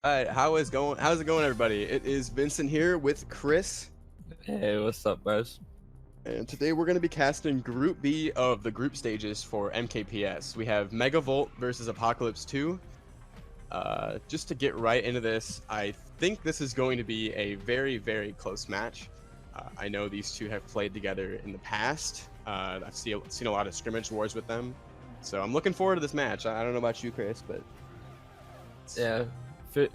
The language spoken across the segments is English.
All right, how's it going, everybody? It is Vincent here with Chris, Hey, what's up, guys? and today we're going to be casting Group B of the group stages for MKPS. We have Megavolt versus Apocalypse 2. Just to get right into this, I think this is going to be a very, very close match. I know these two have played together in the past. I've seen a lot of scrimmage wars with them, so I'm looking forward to this match. I don't know about you, Chris, but Yeah,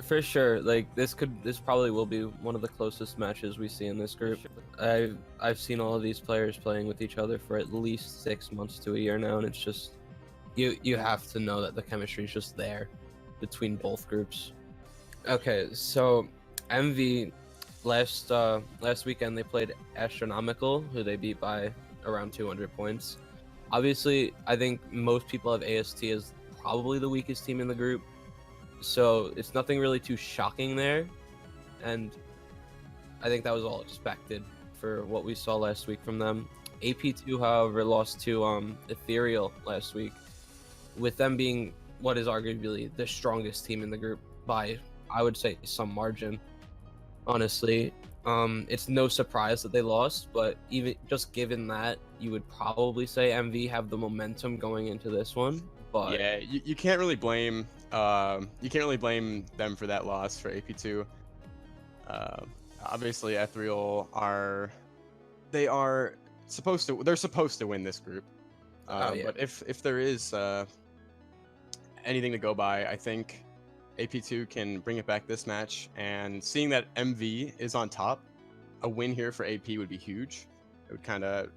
for sure. Like this probably will be one of the closest matches we see in this group. I've seen all of these players playing with each other for at least 6 months to a year now, and it's just you have to know that the chemistry is just there between both groups. Okay, so MV last weekend they played Astronomical, who they beat by around 200 points. Obviously, I think most people have AST as probably the weakest team in the group. So it's nothing really too shocking there, and I think that was all expected for what we saw last week from them. AP2, however, lost to Ethereal last week, with them being what is arguably the strongest team in the group by, I would say, some margin. Honestly, it's no surprise that they lost, but even just given that, you would probably say MV have the momentum going into this one. But yeah, you can't really blame them for that loss for AP2. Uh, Obviously, Ethereal are they're supposed to win this group. oh yeah, But if there is anything to go by, I think AP2 can bring it back this match. And seeing that MV is on top, a win here for AP would be huge. It would kind of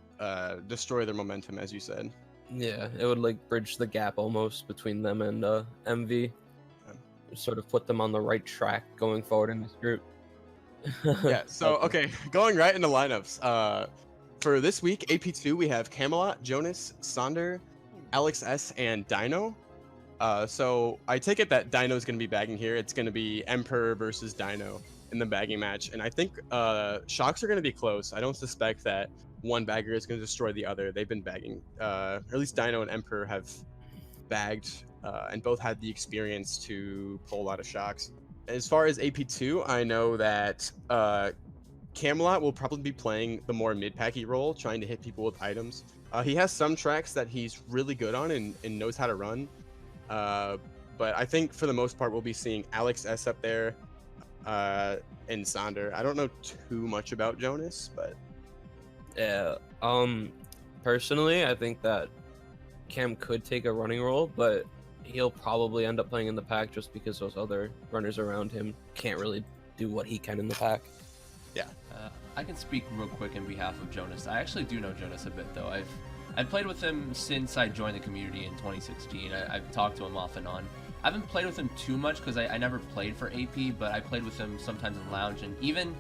destroy their momentum, as you said. yeah, it would like bridge the gap almost between them and MV. Sort of put them on the right track going forward in this group. Yeah, so okay, going right into lineups. For this week, AP2, we have Camelot, Jonas, Sonder, Alex S, and Dino. So I take it that Dino's going to be bagging here. It's going to be Emperor versus Dino in the bagging match. And I think shocks are going to be close. I don't suspect that one bagger is going to destroy the other. They've been bagging. Or at least Dino and Emperor have bagged and both had the experience to pull a lot of shocks. As far as AP2, I know that Camelot will probably be playing the more mid-packy role, trying to hit people with items. He has some tracks that he's really good on and knows how to run. But I think for the most part, we'll be seeing Alex S up there and Sonder. I don't know too much about Jonas, but Yeah. Personally, I think that Cam could take a running role, but he'll probably end up playing in the pack just because those other runners around him can't really do what he can in the pack. yeah. I can speak real quick in behalf of Jonas. I actually do know Jonas a bit, though. I've played with him since I joined the community in 2016. I've talked to him off and on. I haven't played with him too much because I never played for AP, but I played with him sometimes in lounge and even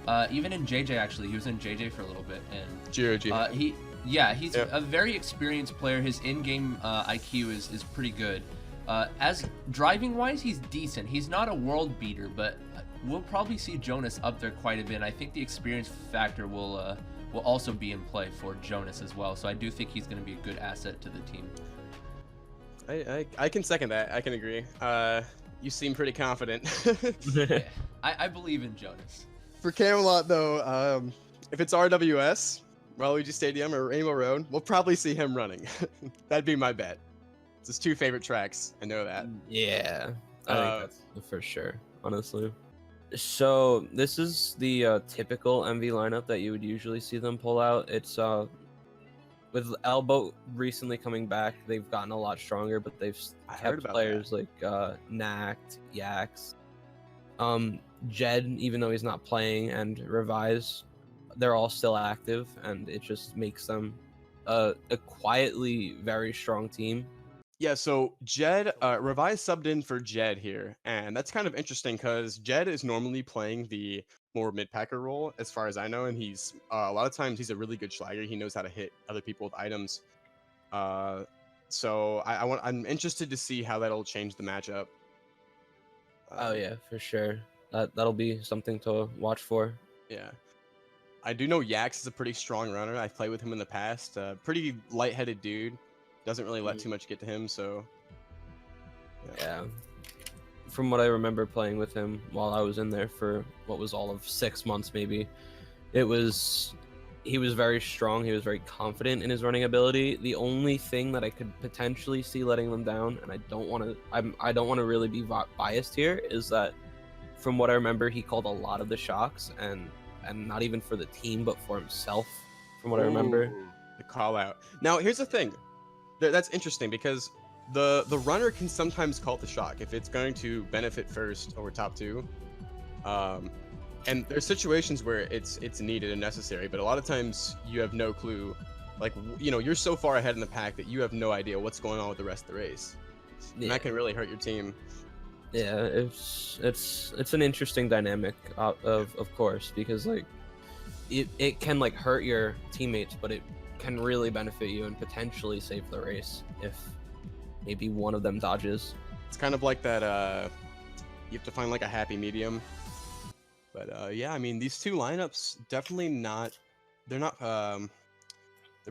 in JJ. Actually, he was in JJ for a little bit, and GOG. He's a very experienced player. His in-game IQ is pretty good. As driving wise, he's decent. He's not a world beater, but we'll probably see Jonas up there quite a bit. I think the experience factor will also be in play for Jonas as well. So I do think he's going to be a good asset to the team. I can second that. I can agree. You seem pretty confident. Yeah, I believe in Jonas. For Camelot, though, if it's RWS, Waluigi Stadium, or Rainbow Road, we'll probably see him running. That'd be my bet. It's his two favorite tracks. I know that. Yeah, I think that's for sure, honestly. So this is the typical MV lineup that you would usually see them pull out. It's with Elbow recently coming back, they've gotten a lot stronger, but they've kept players like Nact, Yax, Jed, even though he's not playing, and Revise. They're all still active, and it just makes them a quietly very strong team. Yeah, so Jed, Revise subbed in for Jed here, and that's kind of interesting because Jed is normally playing the more mid-packer role, as far as I know, and he's a lot of times he's a really good schlagger. He knows how to hit other people with items. So I'm interested to see how that'll change the matchup. Oh yeah, for sure. That'll be something to watch for. Yeah. I do know Yax is a pretty strong runner. I've played with him in the past. Pretty light-headed dude. Doesn't really let too much get to him, so... Yeah. from what I remember playing with him while I was in there for what was all of 6 months, maybe, he was very strong. He was very confident in his running ability. The only thing that I could potentially see letting them down, and I don't want to really be biased here, is that from what I remember, he called a lot of the shocks, and not even for the team, but for himself. From what I remember, the call out. Now here's the thing, that's interesting because the runner can sometimes call the shock if it's going to benefit first over top two. And there's situations where it's needed and necessary, but a lot of times you have no clue. Like, you know, you're so far ahead in the pack that you have no idea what's going on with the rest of the race. Yeah. And that can really hurt your team. Yeah, it's an interesting dynamic, of course, because like it can like hurt your teammates, but it can really benefit you and potentially save the race if maybe one of them dodges. It's kind of like that you have to find like a happy medium. But yeah, I mean, these two lineups definitely they're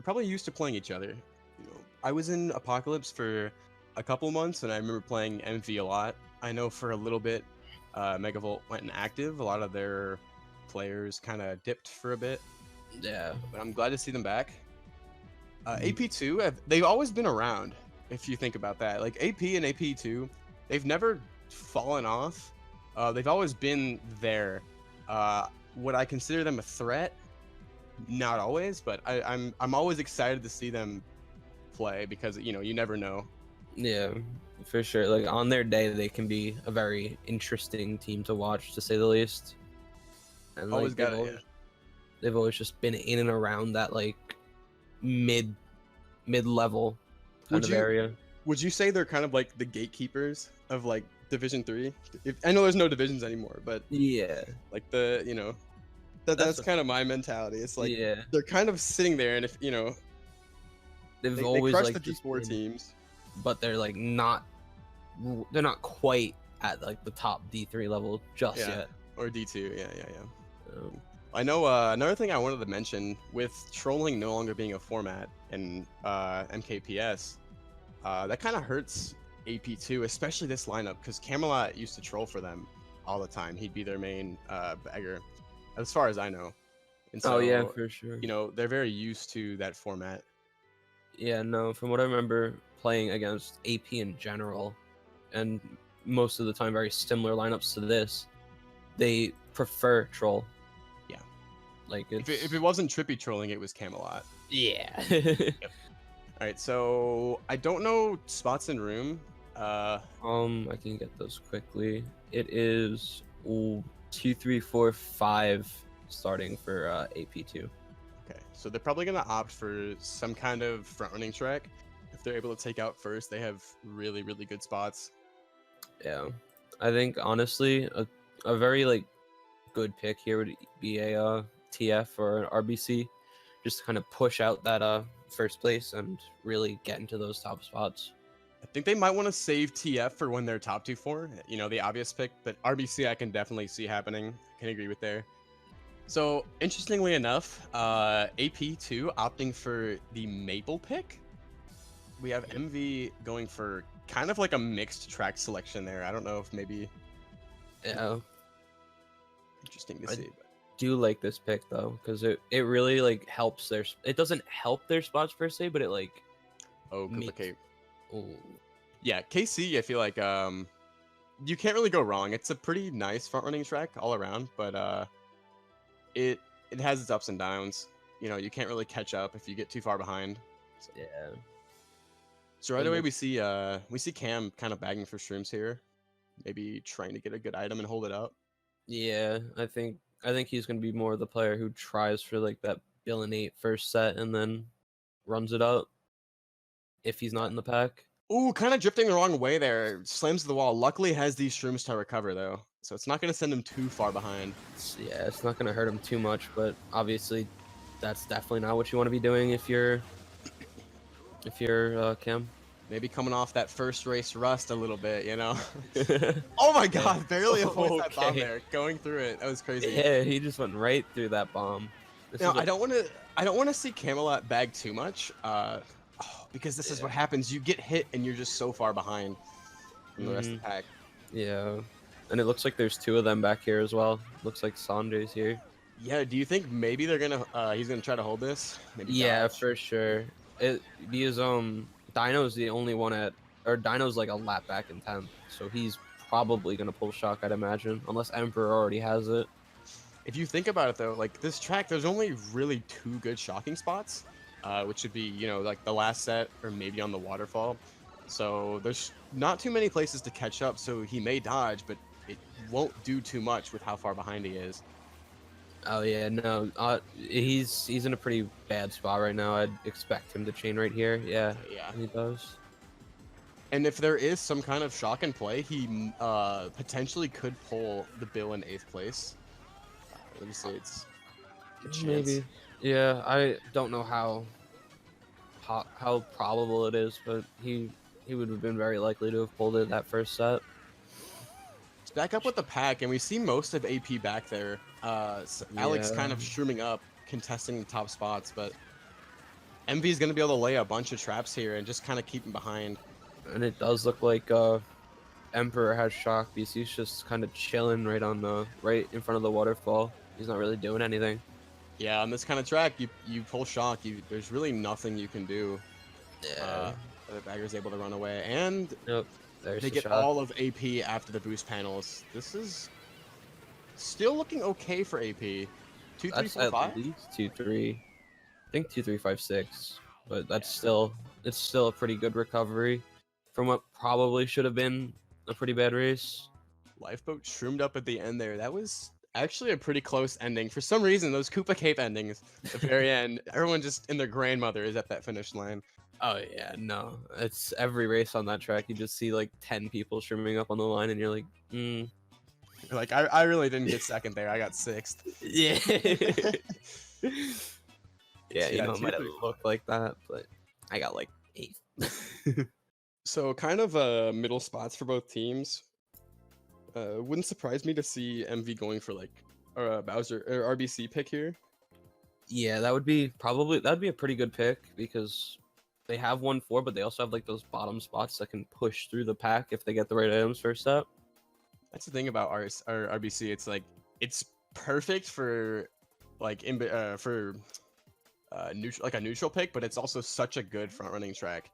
probably used to playing each other. You know, I was in Apocalypse for a couple months and I remember playing MV a lot. I know for a little bit Megavolt went inactive. A lot of their players kind of dipped for a bit. Yeah. But I'm glad to see them back. AP2, they've always been around, if you think about that. Like AP and AP2, they've never fallen off. They've always been there. Would I consider them a threat? Not always, but I'm always excited to see them play because, you know, you never know. Yeah, for sure. Like on their day, they can be a very interesting team to watch, to say the least. And like they've always just been in and around that like mid level kind of area. Would you say they're kind of like the gatekeepers of like Division 3? I know there's no divisions anymore, but yeah, like you know, that's kind of my mentality. It's like they're kind of sitting there, and if you know, they always crush like the D4 teams, but they're like they're not quite at like the top D3 level just yet, or D2. Yeah. I know another thing I wanted to mention, with trolling no longer being a format in MKPS, that kind of hurts AP2, especially this lineup, because Camelot used to troll for them all the time. He'd be their main bagger, as far as I know. And so, yeah, for sure. You know, they're very used to that format. Yeah, no, from what I remember playing against AP in general, and most of the time very similar lineups to this, they prefer troll. Yeah. Like if it wasn't trippy trolling, it was Camelot. Yeah. Yep. All right, so I don't know spots in room. I can get those quickly. It is 2, 3, 4, 5 starting for AP2. Okay, so they're probably gonna opt for some kind of front running track. If they're able to take out first, they have really, really good spots. Yeah, I think honestly a very like good pick here would be a TF or an RBC, just to kind of push out that first place and really get into those top spots. I think they might want to save TF for when they're top 2-4, you know, the obvious pick, but RBC I can definitely see happening. I can agree with there. So interestingly enough, AP2 opting for the Maple pick. We have MV going for kind of like a mixed track selection there. I don't know if maybe. Yeah. Interesting to see. But do like this pick though, because it really like helps it doesn't help their spots per se, but it like complicate. Yeah, KC, I feel like you can't really go wrong. It's a pretty nice front running track all around, but it has its ups and downs. You know, you can't really catch up if you get too far behind. So. Yeah. So right away we see Cam kind of bagging for shrooms here, maybe trying to get a good item and hold it up. Yeah, I think he's gonna be more the player who tries for like that Bill and 8 first set and then runs it up if he's not in the pack. Ooh, kind of drifting the wrong way there. Slams the wall. Luckily has these shrooms to recover though, so it's not gonna send him too far behind. Yeah, it's not gonna hurt him too much, but obviously that's definitely not what you want to be doing if you're Cam. Maybe coming off that first race rust a little bit, you know. Oh my god, barely avoids that bomb there, going through it. That was crazy. Yeah, he just went right through that bomb. Now, I don't want to see Camelot bag too much, because this is what happens. You get hit and you're just so far behind from the rest of the pack. Yeah, and it looks like there's two of them back here as well. Looks like Sander's here. Yeah, do you think maybe they're gonna he's gonna try to hold this? Maybe Yeah, dodge. for sure. It because Dino's the only one Dino's like a lap back in 10th, so he's probably gonna pull shock, I'd imagine, unless Emperor already has it. If you think about it though, like this track, there's only really 2 good shocking spots, which would be, you know, like the last set or maybe on the waterfall. So there's not too many places to catch up, so he may dodge, but it won't do too much with how far behind he is. Oh yeah, no, he's in a pretty bad spot right now. I'd expect him to chain right here. Yeah, Yeah. he does. And if there is some kind of shock and play, he potentially could pull the Bill in 8th place. Let me say it's a chance. Maybe. Yeah, I don't know how probable it is, but he would have been very likely to have pulled it that first set. It's back up with the pack, and we see most of AP back there. So Alex kind of shrooming up, contesting the top spots, but MV is going to be able to lay a bunch of traps here and just kind of keep him behind. And it does look like Emperor has shock because he's just kind of chilling right in front of the waterfall. He's not really doing anything. Yeah, on this kind of track, you pull shock, there's really nothing you can do. Yeah. The bagger's able to run away, and Nope. There's they the get shot. all of AP after the boost panels. This is still looking okay for AP. 2, 3, That's 4, at 5. least 2-3. I think 2, 3, 5, 6. But that's still a pretty good recovery from what probably should have been a pretty bad race. Lifeboat shroomed up at the end there. That was actually a pretty close ending. For some reason, those Koopa Cape endings at the very end, everyone just in their grandmother is at that finish line. Oh yeah, no. It's every race on that track. You just see like 10 people streaming up on the line, and you're like, Like, I really didn't get second there. I got 6th. yeah. Yeah, you Yeah, know, it might have looked like that, but I got like 8th. So kind of middle spots for both teams. Wouldn't surprise me to see MV going for like Bowser or RBC pick here. Yeah, that'd be a pretty good pick because they have 1-4, but they also have like those bottom spots that can push through the pack if they get the right items first up. That's the thing about RBC. It's like it's perfect for like neutral, like a neutral pick, but it's also such a good front running track.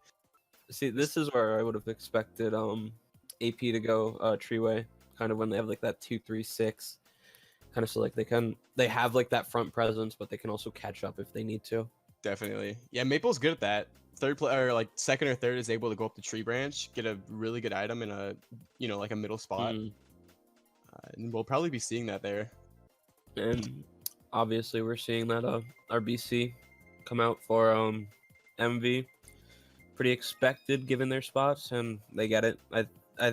See, this is where I would have expected AP to go Treeway, kind of when they have like that 2-3-6, kind of so like they have like that front presence, but they can also catch up if they need to. Definitely, yeah. Maple's good at that. Third player, like second or third, is able to go up the tree branch, get a really good item in a, you know, like a middle spot, and we'll probably be seeing that there. And obviously, we're seeing that RBC come out for MV. Pretty expected given their spots, and they get it.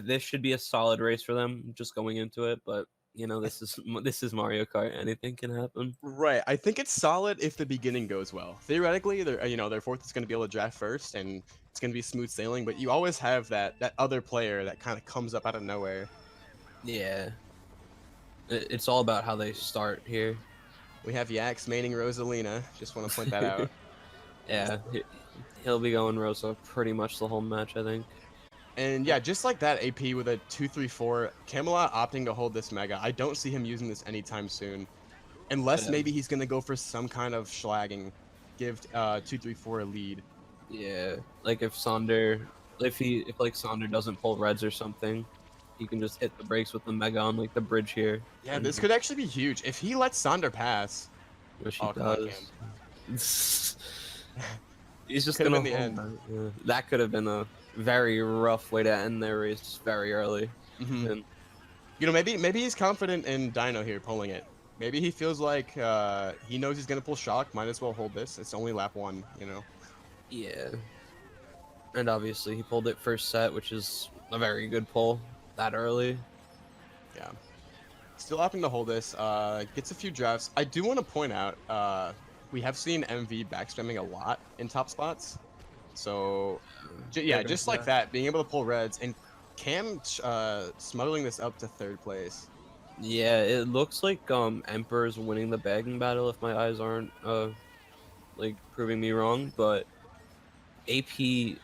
This should be a solid race for them just going into it, but you know, this is Mario Kart. Anything can happen. Right. I think it's solid if the beginning goes well. Theoretically, their fourth is going to be able to draft first, and it's going to be smooth sailing. But you always have that other player that kind of comes up out of nowhere. Yeah. It's all about how they start here. We have Yax maining Rosalina. Just want to point that out. Yeah, he'll be going Rosa pretty much the whole match, I think. And yeah, just like that, AP with a 2-3-4, Camelot opting to hold this Mega. I don't see him using this anytime soon. Unless maybe he's going to go for some kind of schlagging, give 2-3-4 a lead. Yeah, like if Sonder doesn't pull reds or something, he can just hit the brakes with the Mega on like the bridge here. Yeah, this could actually be huge. If he lets Sonder pass, which he does. He's just gonna in the end. Yeah. That could have been a very rough way to end their race very early. Mm-hmm. And, you know, maybe he's confident in Dino here pulling it. Maybe he feels like he knows he's gonna pull shock. Might as well hold this. It's only lap 1, you know. Yeah. And obviously he pulled it first set, which is a very good pull that early. Yeah. Still opting to hold this. Gets a few drafts. I do want to point out we have seen MV backspamming a lot in top spots. So yeah, just like that, being able to pull reds, and Cam smuggling this up to 3rd place. Yeah, it looks like Emperor's winning the bagging battle if my eyes aren't like proving me wrong, but AP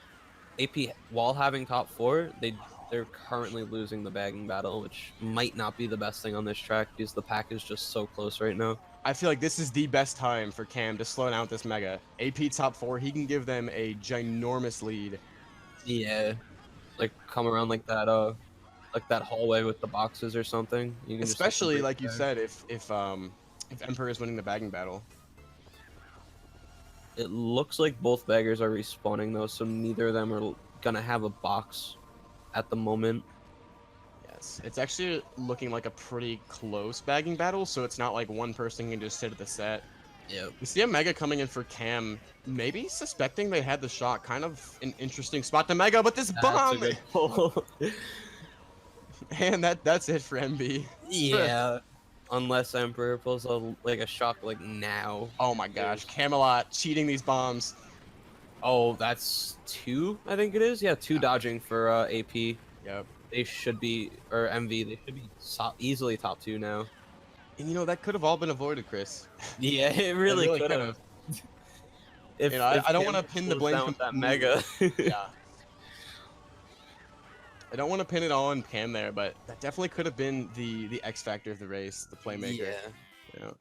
while having top 4, they they're currently losing the bagging battle, which might not be the best thing on this track because the pack is just so close right now. I feel like this is the best time for Cam to slow down with this Mega. AP top 4, he can give them a ginormous lead. Yeah, like come around like that hallway with the boxes or something. You can Especially just like you said, if Emperor is winning the bagging battle. It looks like both baggers are respawning though, so neither of them are gonna have a box at the moment. Yes, it's actually looking like a pretty close bagging battle, so it's not like one person can just sit at the set. Yep. We see a Mega coming in for Cam, maybe suspecting they had the shot. Kind of an interesting spot to Mega, but this bomb! That's a good pull. And that's it for MB. Yeah. Unless Emperor pulls a shock like now. Oh my gosh, Camelot cheating these bombs. Oh, that's 2, I think it is. Yeah, 2 dodging for AP. Yep. They should be, or MV, they should be easily top 2 now. And you know, that could have all been avoided, Chris. Yeah, it really, could have. You know, I don't want to pin the blame on that Mega. Yeah. I don't want to pin it all on Cam there, but that definitely could have been the X factor of the race, the playmaker. Yeah. You know?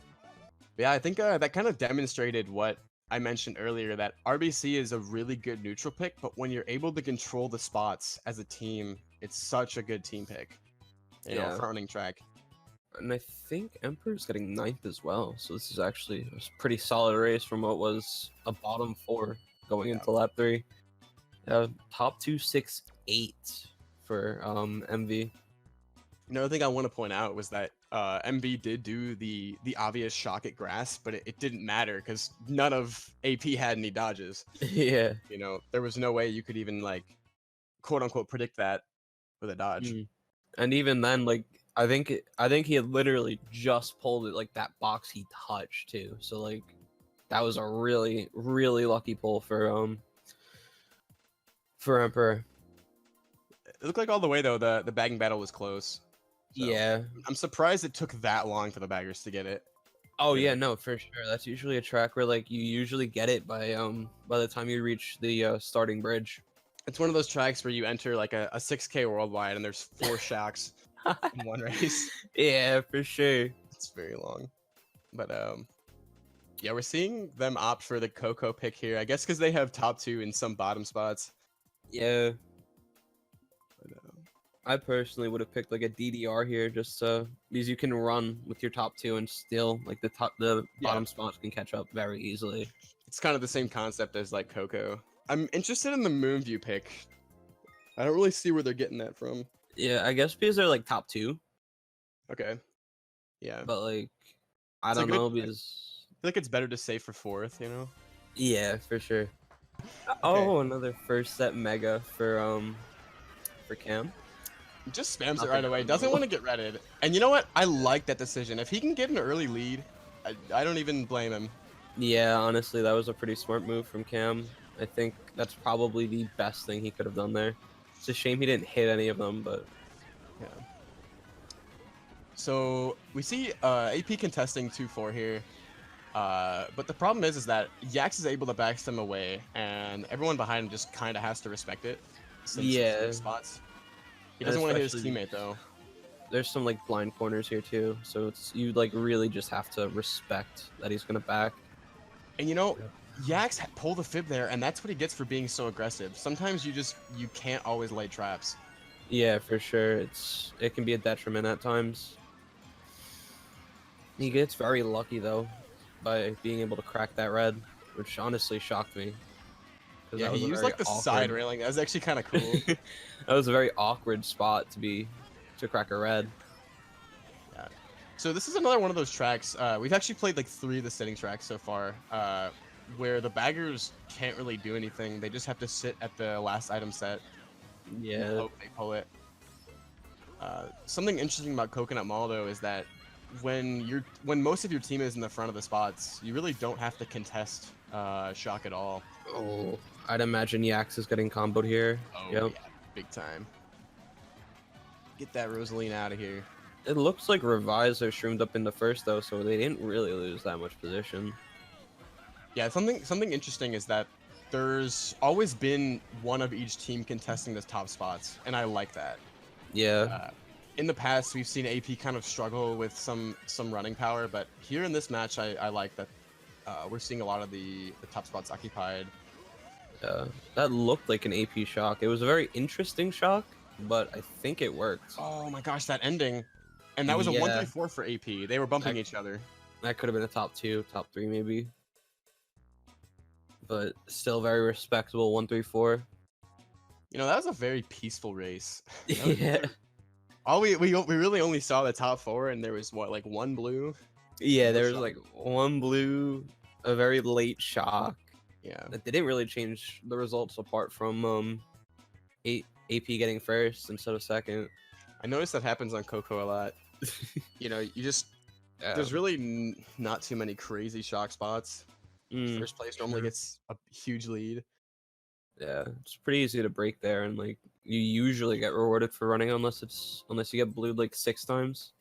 But yeah, I think that kind of demonstrated what I mentioned earlier, that RBC is a really good neutral pick, but when you're able to control the spots as a team, it's such a good team pick. You know, front running track. And I think Emperor's getting 9th as well, so this is actually a pretty solid race from what was a bottom 4 going into lap 3. Top 2, 6, 8 for MV. Another thing I want to point out was that MV did do the obvious shock at grass, but it didn't matter because none of AP had any dodges. Yeah. You know, there was no way you could even like quote unquote predict that with a dodge. And even then, like I think he had literally just pulled it like that box he touched too. So like that was a really, really lucky pull for Emperor. It looked like all the way though the bagging battle was close. So yeah. I'm surprised it took that long for the baggers to get it. Oh yeah, no, for sure. That's usually a track where like you usually get it by the time you reach the starting bridge. It's one of those tracks where you enter like a 6K worldwide and there's 4 shocks in one race. Yeah, for sure. It's very long. But yeah, we're seeing them opt for the Coco pick here. I guess because they have top 2 in some bottom spots. Yeah. But, I personally would have picked like a DDR here, just because you can run with your top 2 and still like the bottom spots can catch up very easily. It's kind of the same concept as like Coco. I'm interested in the Moonview pick. I don't really see where they're getting that from. Yeah, I guess because they're like top 2. Okay. Yeah. But like, I don't know because I feel like it's better to save for 4th, you know? Yeah, for sure. Oh, another first set Mega for Cam. Just spams it right away. Doesn't want to get redded. And you know what? I like that decision. If he can get an early lead, I don't even blame him. Yeah, honestly, that was a pretty smart move from Cam. I think that's probably the best thing he could have done there. It's a shame he didn't hit any of them, but yeah. So we see AP contesting 2-4 here. But the problem is that Yax is able to back them away, and everyone behind him just kind of has to respect it. Yeah. Spots. He doesn't want to hit his teammate though. There's some like blind corners here too, so it's you like really just have to respect that he's gonna back. And you know, Yax pulled the fib there, and that's what he gets for being so aggressive. Sometimes you can't always lay traps. Yeah, for sure. It can be a detriment at times. He gets very lucky though by being able to crack that red, which honestly shocked me. Yeah, he used like the side railing. That was actually kind of cool. That was a very awkward spot to crack a red. Yeah. So this is another one of those tracks. We've actually played like 3 of the sitting tracks so far, where the baggers can't really do anything. They just have to sit at the last item set. Yeah. And hope they pull it. Something interesting about Coconut Mall though is that when most of your team is in the front of the spots, you really don't have to contest shock at all. Oh, I'd imagine Yax is getting comboed here. Oh, yep. Yeah, big time. Get that Rosaline out of here. It looks like Revise are shroomed up in the first though, so they didn't really lose that much position. Yeah, something interesting is that there's always been one of each team contesting the top spots, and I like that. Yeah. In the past, we've seen AP kind of struggle with some running power, but here in this match, I like that we're seeing a lot of the top spots occupied. That looked like an AP shock. It was a very interesting shock, but I think it worked. Oh my gosh, that ending. And that was a Yeah. 1-3-4 for AP. They were bumping each other. That could have been a top 2, top 3 maybe. But still very respectable 1-3-4. You know, that was a very peaceful race. Yeah. We really only saw the top 4, and there was what, like 1 blue? Yeah, there was like 1 blue, a very late shock. Yeah. They didn't really change the results apart from AP getting first instead of second. I noticed that happens on Coco a lot. You know, you just there's really not too many crazy shock spots. First place normally gets a huge lead. Yeah, it's pretty easy to break there, and like you usually get rewarded for running unless you get blued like 6 times.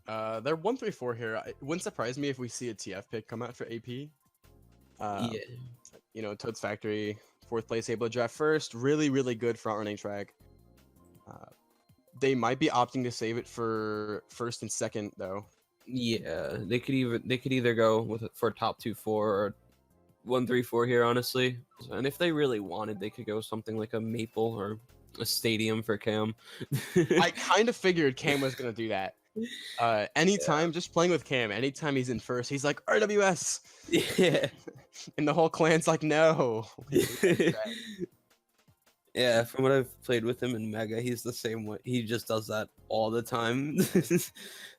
They're 1-3-4 here. It wouldn't surprise me if we see a TF pick come out for AP. Yeah. You know, Toad's Factory, 4th place, able to draft first. Really, really good front running track. They might be opting to save it for 1st and 2nd though. Yeah, they could either go for top 2-4 or 1-3-4 here, honestly. And if they really wanted, they could go something like a Maple or a Stadium for Cam. I kind of figured Cam was gonna do that. Anytime, just playing with Cam, anytime he's in first, he's like RWS. Yeah. And the whole clan's like, no. Yeah, from what I've played with him in Mega, he's the same way. He just does that all the time.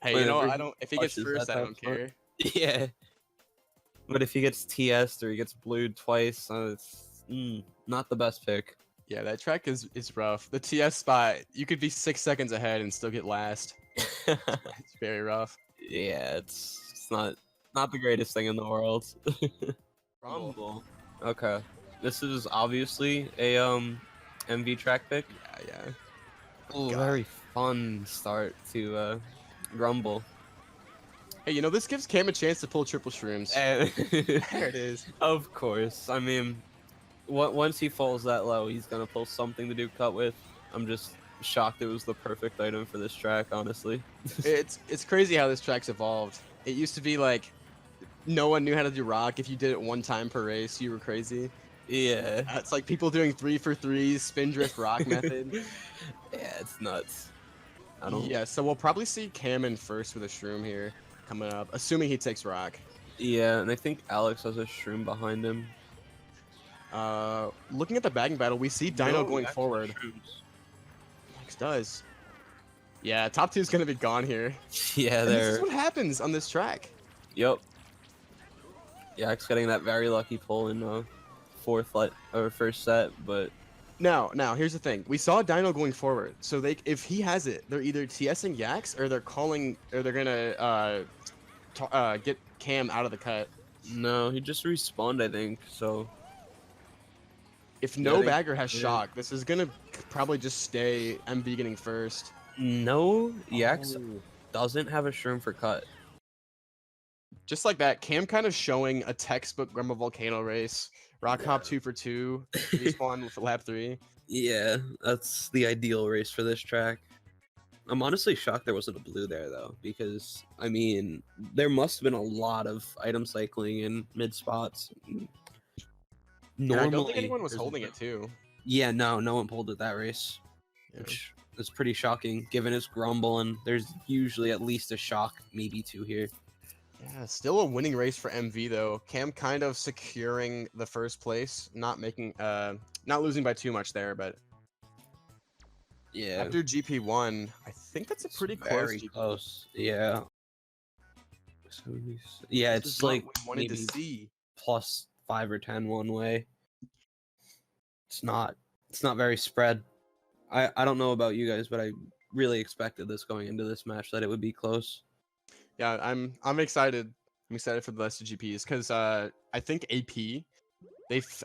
Hey, you know, if he gets first, I don't care. Yeah. But if he gets TS'd or he gets blued twice, it's not the best pick. Yeah, that track is rough. The TS spot, you could be 6 seconds ahead and still get last. It's very rough. Yeah, it's not the greatest thing in the world. Rumble. Okay. This is obviously a MV track pick. Yeah. Ooh, very fun start to Rumble. Hey, you know, this gives Cam a chance to pull triple shrooms. There it is. Of course. I mean, once he falls that low, he's gonna pull something to do cut with. I'm just shocked it was the perfect item for this track, honestly. It's crazy how this track's evolved. It used to be like no one knew how to do rock. If you did it 1 time per race, you were crazy. Yeah. It's like people doing 3-for-3s, spin drift rock method. Yeah, it's nuts. Yeah, so we'll probably see Cam in first with a shroom here coming up, assuming he takes rock. Yeah, and I think Alex has a shroom behind him. Looking at the bagging battle, we see Dino going forward. Alex does. Yeah, top 2 is gonna be gone here. Yeah, this is what happens on this track. Yep. Yeah, Alex getting that very lucky pull in first set, but Now, here's the thing. We saw Dino going forward, so if he has it, they're either TSing Yax or they're gonna get Cam out of the cut. No, he just respawned, I think. So if no bagger has shock, this is gonna probably just stay MV getting first. No, Yax doesn't have a shroom for cut. Just like that, Cam kind of showing a textbook Grandma Volcano race. Rock hop 2 for 2, respawn for lap 3. Yeah, that's the ideal race for this track. I'm honestly shocked there wasn't a blue there though, because I mean there must have been a lot of item cycling in mid spots. Normally, I don't think anyone was holding it too. Yeah, no one pulled it that race, which is pretty shocking given his grumble, and there's usually at least a shock, maybe 2 here. Yeah, still a winning race for MV though. Cam kind of securing the first place, not losing by too much there, but yeah. After GP1, I think that's a pretty close. Yeah. Yeah, it's like wanted to see +5 or 10 one way. It's not very spread. I don't know about you guys, but I really expected this going into this match that it would be close. Yeah, I'm excited. I'm excited for the rest of GPs because I think AP,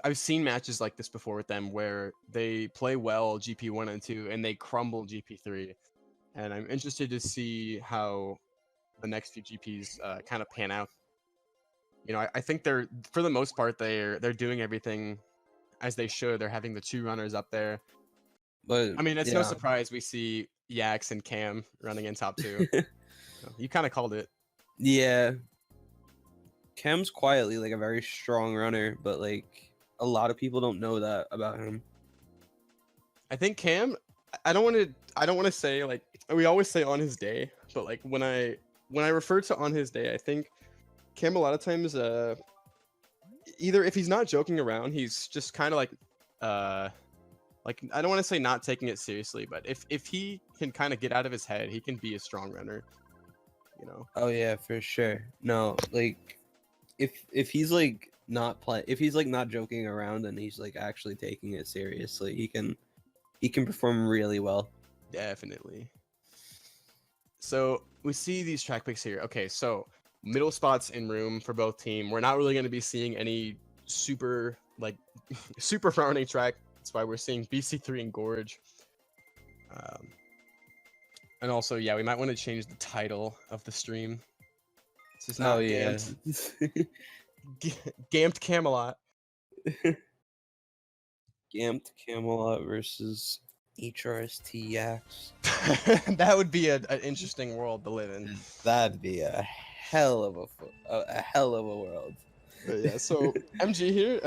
I've seen matches like this before with them where they play well GP1 and 2 and they crumble GP3, and I'm interested to see how the next few GPs kind of pan out. You know, I think they're for the most part they're doing everything as they should. They're having the 2 runners up there. But I mean, it's no surprise we see Yax and Cam running in top 2. You kind of called it. Yeah. Cam's quietly like a very strong runner, but like a lot of people don't know that about him. I think Cam, I don't want to say like we always say on his day, but like when I refer to on his day, I think Cam a lot of times either if he's not joking around, he's just kind of like I don't want to say not taking it seriously, but if he can kind of get out of his head, he can be a strong runner, you know. Oh yeah, for sure. No, like if he's like if he's like not joking around and he's like actually taking it seriously, he can perform really well. Definitely. So we see these track picks here. Okay, so middle spots in room for both team. We're not really going to be seeing any super super front running track. That's why we're seeing BC3 and Gorge. And also, yeah, we might want to change the title of the stream. This is not Gamped Camelot. Gamped Camelot versus HRST Yax. That would be an interesting world to live in. That'd be a hell of a world. But yeah, so MG here,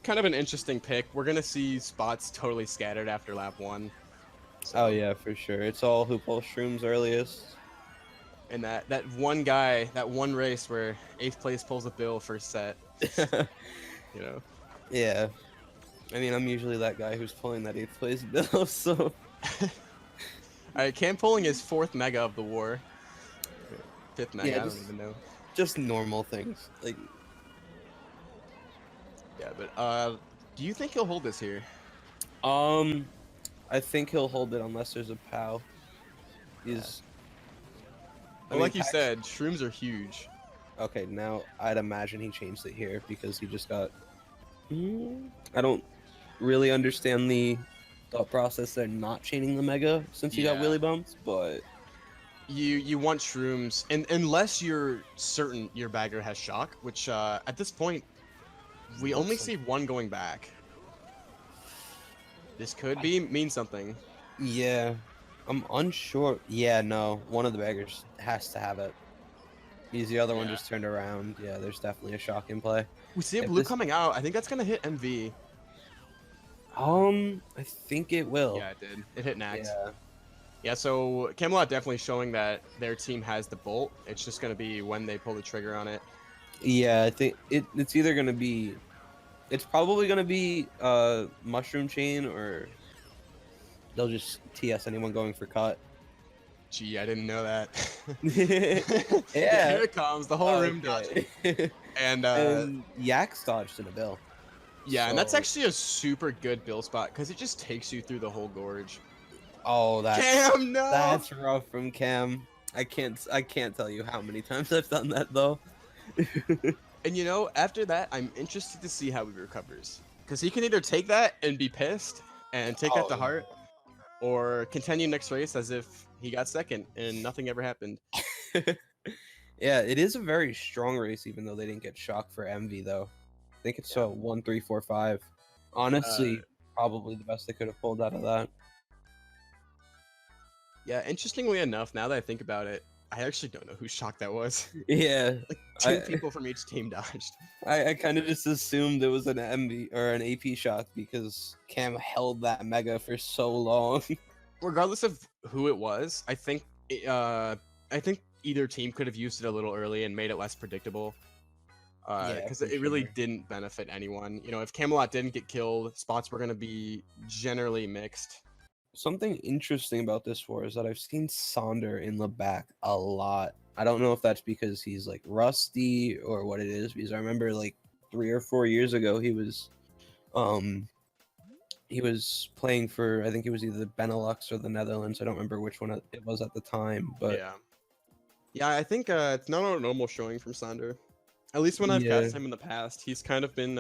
kind of an interesting pick. We're gonna see spots totally scattered after lap 1. So, oh yeah, for sure. It's all who pulls shrooms earliest. And that one guy, that one race where 8th place pulls a bill first set. You know. Yeah. I mean, I'm usually that guy who's pulling that 8th place bill, so. Alright, Cam pulling his 4th mega of the war. 5th mega, yeah, I don't even know. Just normal things. Like. Yeah, but do you think he'll hold this here? I think he'll hold it unless there's a POW. He's. Well, like you said, shrooms are huge. Okay, now I'd imagine he changed it here because he just got. I don't really understand the thought process there not chaining the mega since he got wheelie bumps, but you want shrooms, and unless you're certain your bagger has shock, which at this point we only see one going back. This could mean something. Yeah, I'm unsure. Yeah, no, one of the baggers has to have it. Because the other one just turned around. Yeah, there's definitely a shock in play. We see a blue coming out. I think that's gonna hit MV. I think it will. Yeah, it did. It hit Nax. Yeah. Yeah, so Camelot definitely showing that their team has the bolt. It's just gonna be when they pull the trigger on it. Yeah, I think it's either gonna be, it's probably gonna be mushroom chain, or they'll just TS anyone going for cut. Gee, I didn't know that. Yeah. Here it comes, the whole room dodging. And Yax dodged in a bill. Yeah, so... and that's actually a super good bill spot because it just takes you through the whole gorge. Oh, Cam, no! That's rough from Cam. I can't tell you how many times I've done that though. And you know, after that, I'm interested to see how he recovers, because he can either take that and be pissed and take that to heart, or continue next race as if he got second and nothing ever happened. Yeah, it is a very strong race, even though they didn't get shocked for MV though. I think it's 1, 3, 4, 5. Honestly, probably the best they could have pulled out of that. Yeah, interestingly enough, now that I think about it, I actually don't know whose shock that was. Yeah. Like 2 people from each team dodged. I kind of just assumed it was an MV or an AP shock because Cam held that mega for so long. Regardless of who it was, I think either team could have used it a little early and made it less predictable. Because it really didn't benefit anyone. You know, if Camelot didn't get killed, spots were going to be generally mixed. Something interesting about this war is that I've seen Sonder in the back a lot. I don't know if that's because he's like rusty or what it is, because I remember like 3 or 4 years ago he was playing for, I think it was either Benelux or the Netherlands. I don't remember which one it was at the time, but yeah, I think it's not a normal showing from Sonder. At least when I've cast him in the past, he's kind of been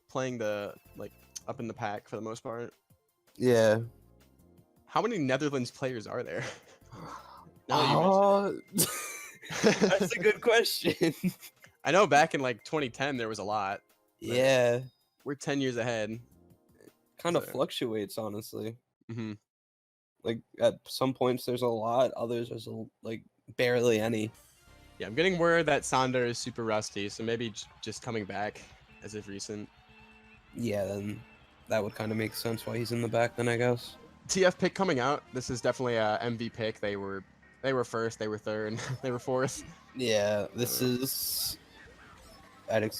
playing the up in the pack for the most part. Yeah. How many Netherlands players are there? That's a good question. I know back in like 2010 there was a lot. Yeah. we're 10 years ahead. Kind of So- fluctuates, honestly. hmm Like at some points there's a lot, others there's like barely any. Yeah, I'm getting word that Sonder is super rusty, so maybe just coming back as of recent. Yeah, then that would kind of make sense why he's in the back then, I guess. TF pick coming out. This is definitely a MV pick. They were first, they were third, they were fourth. Yeah, this is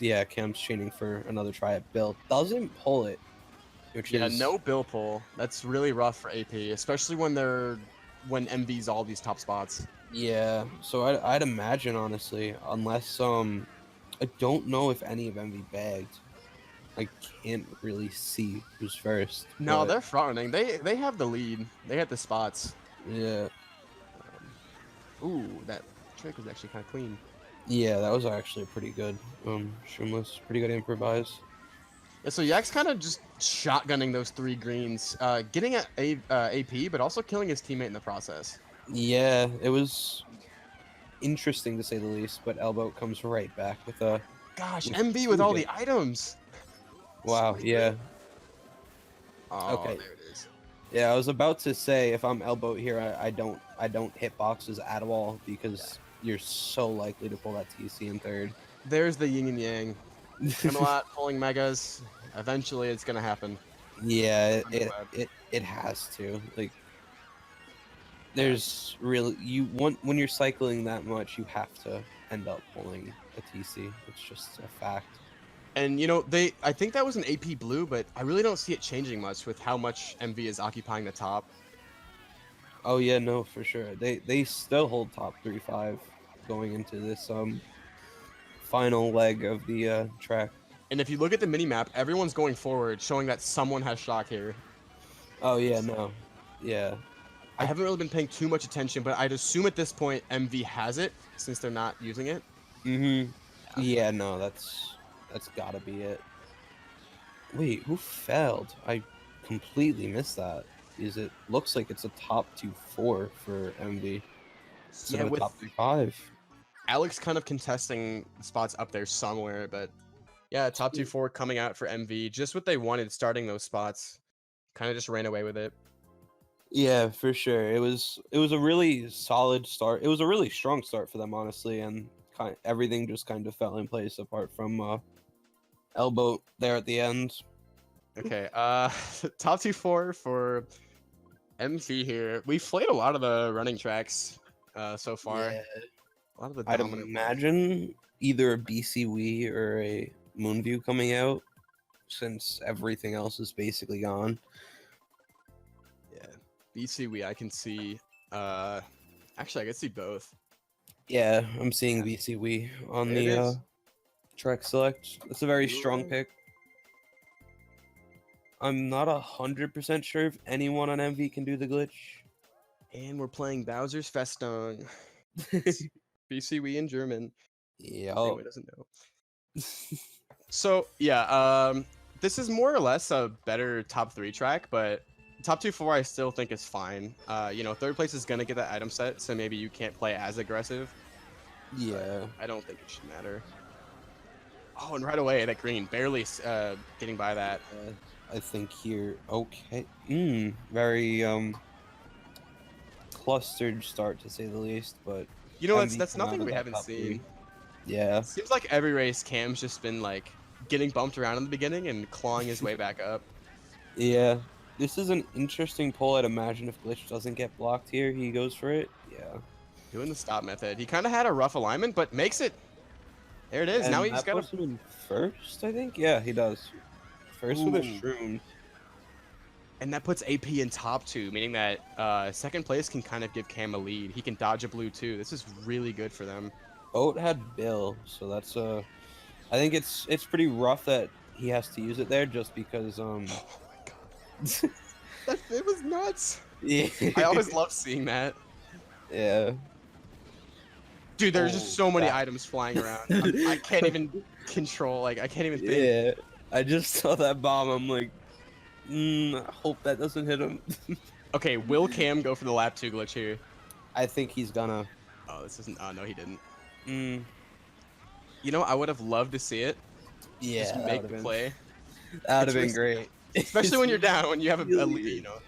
yeah, Cam's training for another try at Bill. Doesn't pull it, which Yeah, is no bill pull. That's really rough for AP, especially when MV's all these top spots. yeah. So I'd imagine honestly, unless I don't know if any of MV bagged. I can't really see who's first. No, but, they're front running. They have the lead. They have the spots. yeah. Ooh, that trick was actually kind of clean. Yeah, that was actually pretty good. Shroomless, pretty good improvise. Yeah, so Yak's kind of just shotgunning those 3 greens, getting at AP, but also killing his teammate in the process. Yeah, it was interesting to say the least, but Elbow comes right back with a Gosh, with MV with all good- the items. Wow, yeah. Oh, Okay. there it is. Yeah, I was about to say if I'm Elbow here, I don't hit boxes at all because you're so likely to pull that TC in third. There's the yin and yang. Camelot pulling megas. Eventually, it's gonna happen. Yeah, I'm glad. it has to. Like there's really when you're cycling that much, you have to end up pulling a TC. It's just a fact. And you know, I think that was an AP blue, but I really don't see it changing much with how much MV is occupying the top. Oh yeah, no, for sure. They still hold top 3-5 going into this final leg of the track. And if you look at the mini map, everyone's going forward, showing that someone has shock here. Oh yeah, no. Yeah. I haven't really been paying too much attention, but I'd assume at this point MV has it since they're not using it. Yeah, no, that's gotta be it. Wait, who failed? I completely missed that. It looks like it's a top 2-4 for MV instead Yeah, of a with top 3-5. Alex kind of contesting spots up there somewhere, but yeah, top 2-4 coming out for MV. Just what they wanted starting those spots. Kind of just ran away with it. Yeah, for sure. It was a really solid start. It was a really strong start for them, honestly, and everything just kind of fell in place apart from Elbow there at the end. Okay, top 2-4 for MV here. We've played a lot of the running tracks so far. Yeah. A lot of the I'd dominant ones. imagine either a BC Wii or a Moonview coming out, since everything else is basically gone. Yeah, BCW I can see. Actually, I can see both. Yeah, I'm seeing BC Wii on There it the is. track select. It's a very You're strong right. pick. I'm not 100% sure if anyone on MV can do the glitch. And we're playing Bowser's Festung. BCW in German. Yeah. Anyone doesn't know. So yeah, this is more or less a better top 3 track, but top 2-4 I still think is fine. You know, third place is gonna get that item set, so maybe you can't play as aggressive. Yeah. I don't think it should matter. Oh, and right away that green, barely getting by that. I think here. Okay. Very clustered start to say the least, but You know, MV that's come out nothing of we that haven't top seen. 3. Yeah. Seems like every race Cam's just been like getting bumped around in the beginning and clawing his way back up. Yeah. This is an interesting pull. I'd imagine if glitch doesn't get blocked here, he goes for it. Yeah. Doing the stop method. He kind of had a rough alignment, but makes it. There it is. Now he's that got puts him in first, I think. Yeah, he does. First with a Ooh. shroom. And that puts AP in top 2, meaning that second place can kind of give Cam a lead. He can dodge a blue too. This is really good for them. Oat had Bill, so that's I think it's pretty rough that he has to use it there just because Oh my god. It was nuts. Yeah. I always love seeing that. Yeah. Dude, there's just so many that- items flying around. I can't even control, like, I can't even think. Yeah. I just saw that bomb. I'm like, I hope that doesn't hit him. Okay, will Cam go for the lap 2 glitch here? I think he's gonna. Oh, this isn't. Oh, no, he didn't. Mm, You know, I would have loved to see it. yeah. Just that make would've the been- play. That would have been risky. great. Especially when you're down, when you have a Really lead, is. you know.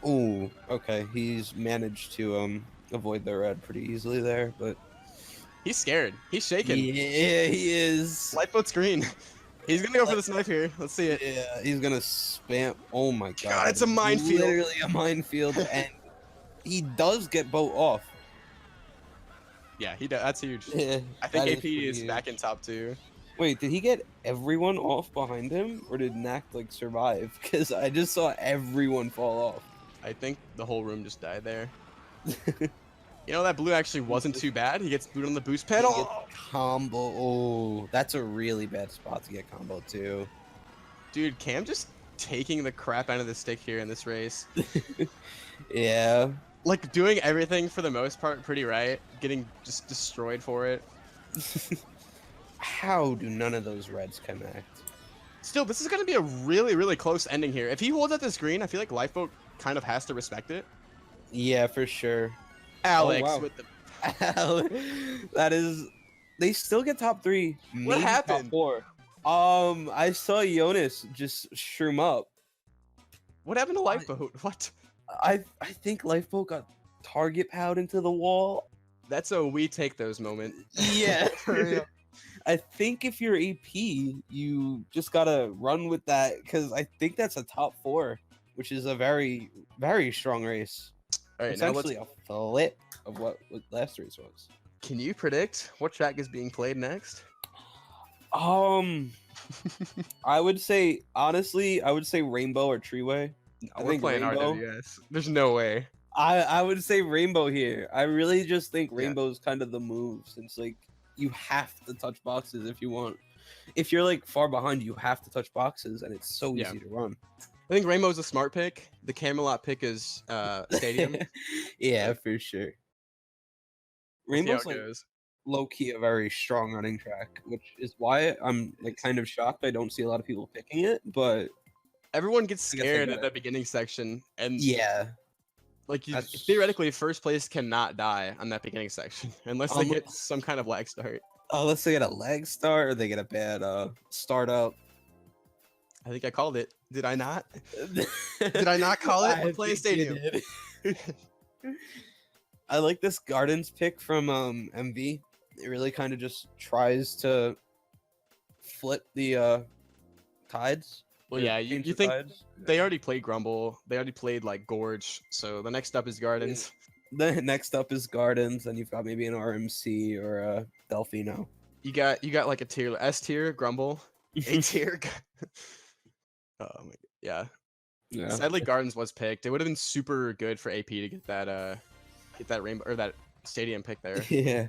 Ooh, okay. He's managed to avoid the red pretty easily there, but He's scared. He's shaking. yeah, he is. Lifeboat's green. He's gonna go for the snipe here. Let's see it. Yeah, he's gonna spam. Oh my god, God, that it's a is minefield. Literally a minefield, and he does get boat off. Yeah, he does. That's huge. Yeah, I think that AP pretty is huge. back in top 2. Wait, did he get everyone off behind him, or did Knack like survive? Because I just saw everyone fall off. I think the whole room just died there. You know, that blue actually wasn't too bad. He gets booted on the boost He pedal. gets combo. Oh, that's a really bad spot to get combo too. Dude, Cam just taking the crap out of the stick here in this race. Yeah. Like, doing everything for the most part pretty right. Getting just destroyed for it. How do none of those reds connect? Still, this is going to be a really, really close ending here. If he holds at this green, I feel like Lifeboat kind of has to respect it. Yeah, for sure. Alex wow. with the... That is... They still get top 3. What happened? Top 4. I saw Jonas just shroom up. What happened to Lifeboat? What? I think Lifeboat got target powed into the wall. That's a we take those moment. Yeah. For real. I think if you're AP, you just gotta run with that, because I think that's a top 4, which is a very, very strong race. All right, now let's... Essentially a flip of what last race was. Can you predict what track is being played next? I would say, honestly, I would say Rainbow or Treeway. No, I we're think playing Rainbow. RWS. There's no way. I would say Rainbow here. I really just think Yeah. Rainbow's kind of the move, since like you have to touch boxes if you want. If you're like far behind, you have to touch boxes, and it's so Yeah. easy to run. I think Rainbow's a smart pick. The Camelot pick is Stadium. Yeah, for sure. We'll see how Rainbow's it like goes. low key a very strong running track, which is why I'm like kind of shocked I don't see a lot of people picking it. But Everyone gets I guess I scared get at it. the beginning section, and yeah, like that's- theoretically, first place cannot die on that beginning section unless they Um, get some kind of lag start. unless they get a lag start or they get a bad startup. I think I called it. Did I not? Did I not call it? We're playing think you Stadium. did. I like this Gardens pick from MV. It really kind of just tries to flip the tides. Well, or yeah, change you the think tides. they already played Grumble. They already played like Gorge. So the next up is Gardens. The next up is Gardens, and you've got maybe an RMC or a Delfino. You got like a tier S tier Grumble, A tier. Oh my, yeah. Yeah. Sadly, Gardens was picked. It would have been super good for AP to get that rainbow or that Stadium pick there. Yeah.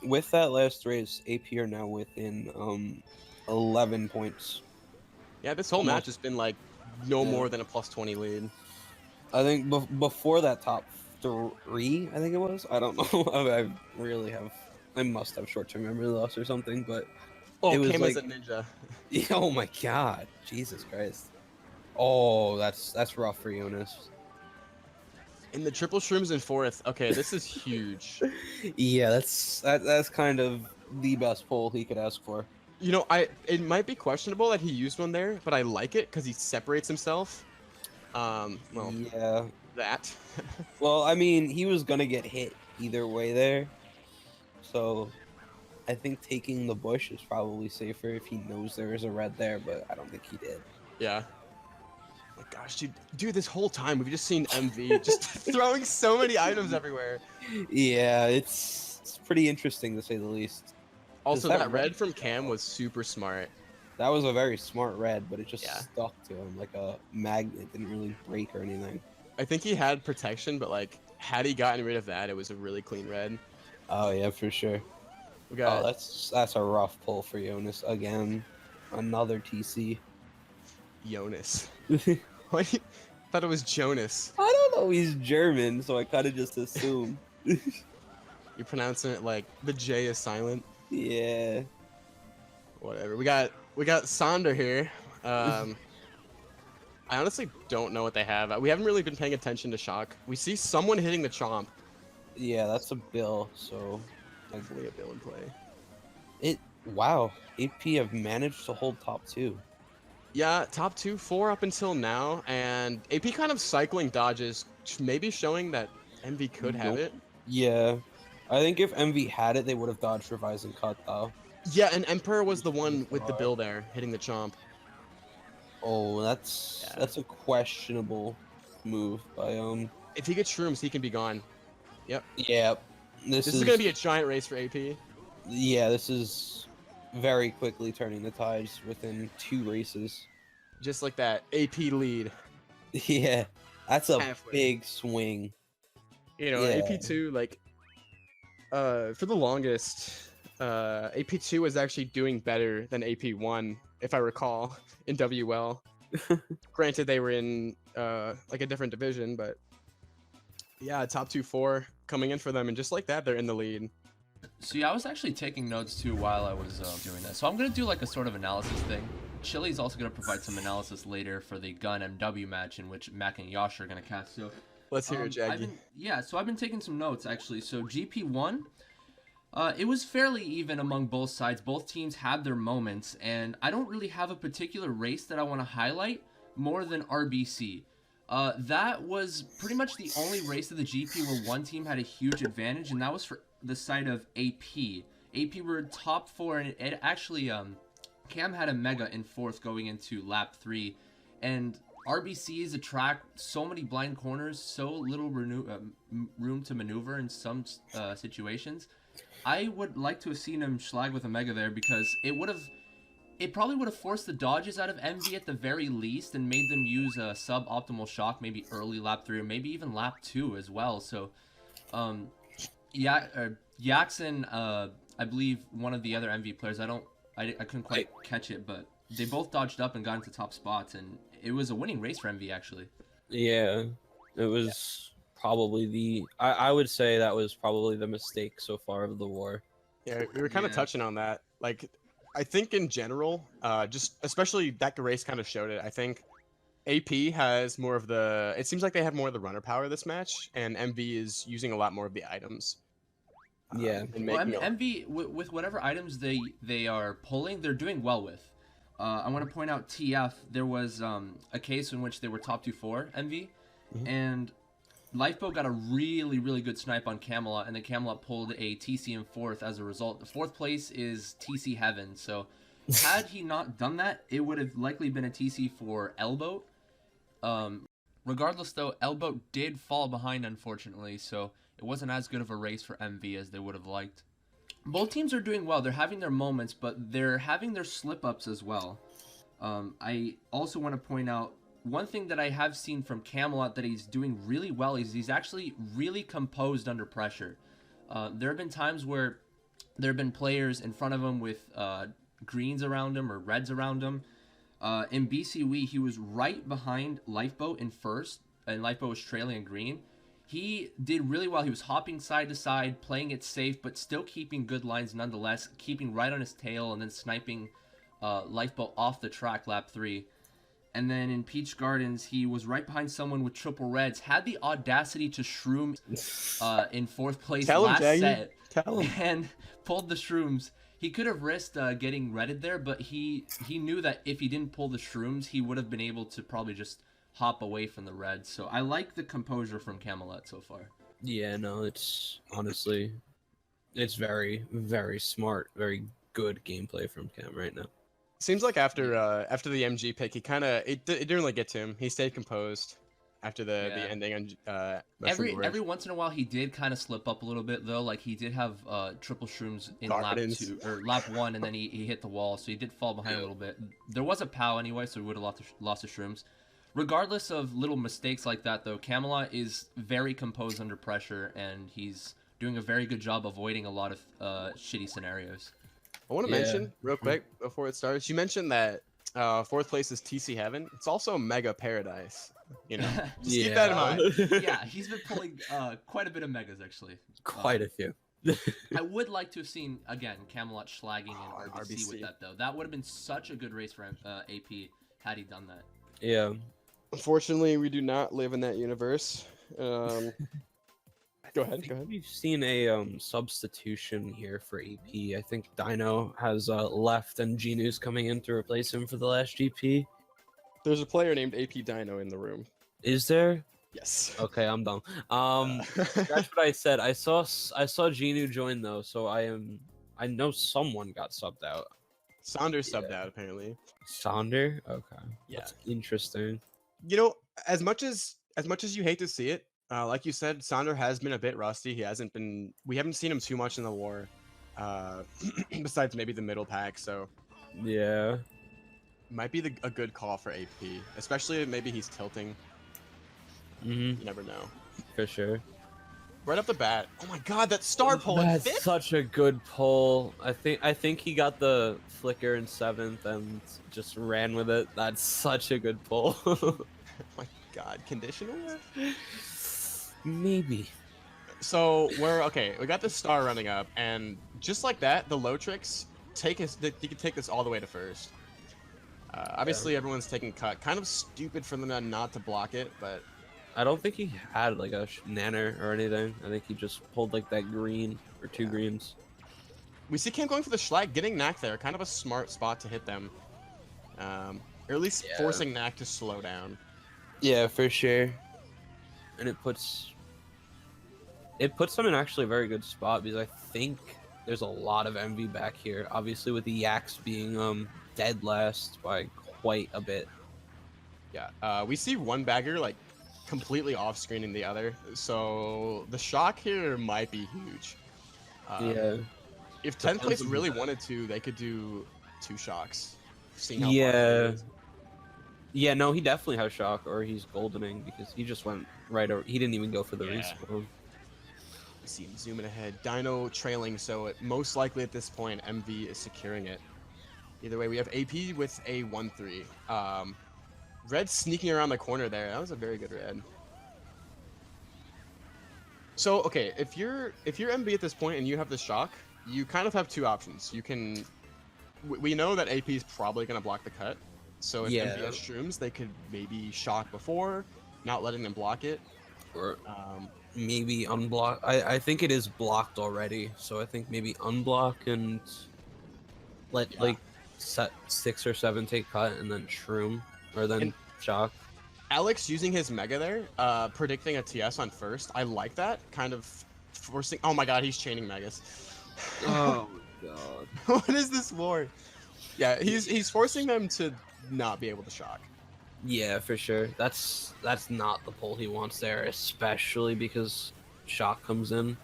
With that last race, AP are now within 11 points. Yeah, this whole match has been like no Yeah. more than a +20 lead. I think before that top 3, I think it was. I don't know. I must have short-term memory loss or something, but Oh, It was came as a like- ninja. yeah, oh my god, Jesus Christ. Oh, that's rough for Jonas. In the triple shrooms in 4th. Okay, this is huge. Yeah, that's kind of the best pull he could ask for. You know, it might be questionable that he used one there, but I like it because he separates himself. Well, Yeah. that. Well, I mean, he was gonna get hit either way there, so I think taking the bush is probably safer if he knows there is a red there, but I don't think he did. Yeah. Oh my gosh, dude, this whole time we've just seen MV just throwing so many items everywhere. Yeah, it's pretty interesting to say the least. Also, that that red red- from Cam was super smart. That was a very smart red, but it just Yeah. stuck to him like a magnet. Didn't really break or anything. I think he had protection, but like, had he gotten rid of that, it was a really clean red. Oh yeah, for sure. We got Oh, that's a rough pull for Jonas again. Another TC. Jonas. I What? I thought it was Jonas. don't know. He's German, so I kind of just assume. You're pronouncing it like the J is silent. Yeah. Whatever. We got Sonder here. I honestly don't know what they have. We haven't really been paying attention to Shock. We see someone hitting the Chomp. Yeah, that's a bill. So Hopefully a Bill in play. Wow, AP have managed to hold top 2. Yeah, top 2, 4 up until now, and AP kind of cycling dodges, maybe showing that MV could have Nope. it. Yeah, I think if MV had it, they would have dodged Revise and Cut though. Yeah, and Emperor was the Just really one with the hard. build air hitting the chomp. Oh, that's Yeah. a questionable move by If he gets shrooms, he can be gone. Yep. Yeah, this This is is gonna be a giant race for AP. yeah, this is very quickly turning the tides within 2 races. Just like that AP lead. Yeah, that's a Halfway. big swing. You know, Yeah. AP2, like, for the longest, AP2 was actually doing better than AP1, if I recall, in WL. Granted, they were in, like, a different division, but yeah, top 2-4 coming in for them, and just like that, they're in the lead. So yeah, I was actually taking notes too while I was doing that. So I'm gonna do like a sort of analysis thing. Chili's also gonna provide some analysis later for the Gun MW match in which Mac and Yosh are gonna cast. So Let's hear it, Jaggy. so I've been taking some notes actually. So GP1, it was fairly even among both sides. Both teams had their moments, and I don't really have a particular race that I want to highlight more than RBC. That was pretty much the only race of the GP where one team had a huge advantage, and that was for the side of AP. AP were top 4, and it actually, Cam had a Mega in 4th going into lap 3, and RBC is a track, so many blind corners, so little room to maneuver in some situations. I would like to have seen him schlag with a Mega there because it probably would have forced the dodges out of MV at the very least and made them use a suboptimal shock maybe early lap 3 or maybe even lap 2 as well. So, Jackson, I believe one of the other MV players, I couldn't quite catch it, but they both dodged up and got into top spots, and it was a winning race for MV actually. Yeah, it was probably I would say that was probably the mistake so far of the war. Yeah, we were kind of touching on that. Like, I think in general, just especially that race kind of showed it. I think AP has more of the. It seems like they have more of the runner power this match, and MV is using a lot more of the items. Yeah. Well, MV with whatever items they are pulling, they're doing well with. I want to point out TF. There was a case in which they were top 2-4 MV, and Lifeboat got a really good snipe on Camelot, and then Camelot pulled a TC in 4th as a result. The 4th place is TC Heaven, so had he not done that, it would have likely been a TC for Elboat. Regardless though, Elboat did fall behind unfortunately, so it wasn't as good of a race for MV as they would have liked. Both teams are doing well. They're having their moments, but they're having their slip-ups as well. I also want to point out one thing that I have seen from Camelot that he's doing really well is he's actually really composed under pressure. There have been times where there have been players in front of him with greens around him or reds around him. In BCW, he was right behind Lifeboat in 1st, and Lifeboat was trailing in green. He did really well. He was hopping side to side, playing it safe, but still keeping good lines nonetheless, keeping right on his tail and then sniping Lifeboat off the track lap 3. And then in Peach Gardens, he was right behind someone with triple reds, had the audacity to shroom in 4th place last set, and pulled the shrooms. He could have risked getting redded there, but he knew that if he didn't pull the shrooms, he would have been able to probably just hop away from the reds. So I like the composure from Camelot so far. Yeah, no, it's honestly, it's very smart, very good gameplay from Cam right now. Seems like after the MG pick, he kind of it didn't really get to him. He stayed composed after the ending on every once in a while he did kind of slip up a little bit though. Like he did have triple shrooms in lap 2 or lap 1, and then he hit the wall, so he did fall behind a little bit. There was a POW anyway, so he would have lost the shrooms. Regardless of little mistakes like that though, Camelot is very composed under pressure, and he's doing a very good job avoiding a lot of shitty scenarios. I want to mention real quick before it starts. You mentioned that 4th place is TC Heaven. It's also Mega Paradise. You know, just keep that in mind. Yeah, he's been pulling quite a bit of megas actually. Quite a few. I would like to have seen again Camelot slagging in RBC with that though. That would have been such a good race for AP had he done that. Yeah. Unfortunately, we do not live in that universe. I Go I ahead. think we've seen a substitution here for AP. I think Dino has left and Genu's coming in to replace him for the last GP. There's a player named AP Dino in the room. Is there? Yes. Okay, I'm done. Uh, That's what I said. I saw Genu join though, so I know someone got subbed out. Saunders subbed out apparently. Sonder? Okay. Yeah. That's interesting. You know, as much as you hate to see it, like you said, Sonder has been a bit rusty. We haven't seen him too much in the war, besides maybe the middle pack. So Yeah. might be a good call for AP, especially if maybe he's tilting. You never know. For sure. Right off the bat. Oh my God, that star pull in That's fifth. such a good pull. I think he got the flicker in 7th and just ran with it. That's such a good pull. Oh my God, conditional? Maybe. So we got the star running up, and just like that, the low tricks you can take this all the way to first. Obviously, everyone's taking cut. Kind of stupid for them not to block it, but I don't think he had like a nanner or anything. I think he just pulled like that green or 2 greens. we see Cam going for the Schlag, getting Knack there. Kind of a smart spot to hit them. Or at least forcing Knack to slow down. Yeah, for sure. And it puts them in actually a very good spot because I think there's a lot of MV back here. Obviously with the Yaks being dead last by quite a bit. Yeah, we see one bagger like completely off screening the other, so the shock here might be huge. Yeah. If 10th place really wanted to, they could do 2 shocks. Seeing how far Yeah. it is. Yeah, no, he definitely has shock, or he's goldening because he just went right over. He didn't even go for the respawn. See him zooming ahead. Dino trailing, so most likely at this point, MV is securing it. Either way, we have AP with a 1-3. Red sneaking around the corner there. That was a very good red. So, okay, if you're MV at this point and you have the shock, you kind of have 2 options. You can... We know that AP is probably going to block the cut. So if MV has shrooms, they could maybe shock before, not letting them block it. Or maybe unblock. I think it is blocked already, so I think maybe unblock and let like set 6 or 7 take cut and then shroom or then shock. Alex using his mega there, predicting a TS on first. I like that, kind of forcing. Oh my God, he's chaining megas. Oh my God. What is this war? Yeah, he's forcing them to not be able to shock. Yeah, for sure. That's not the pull he wants there, especially because shock comes in.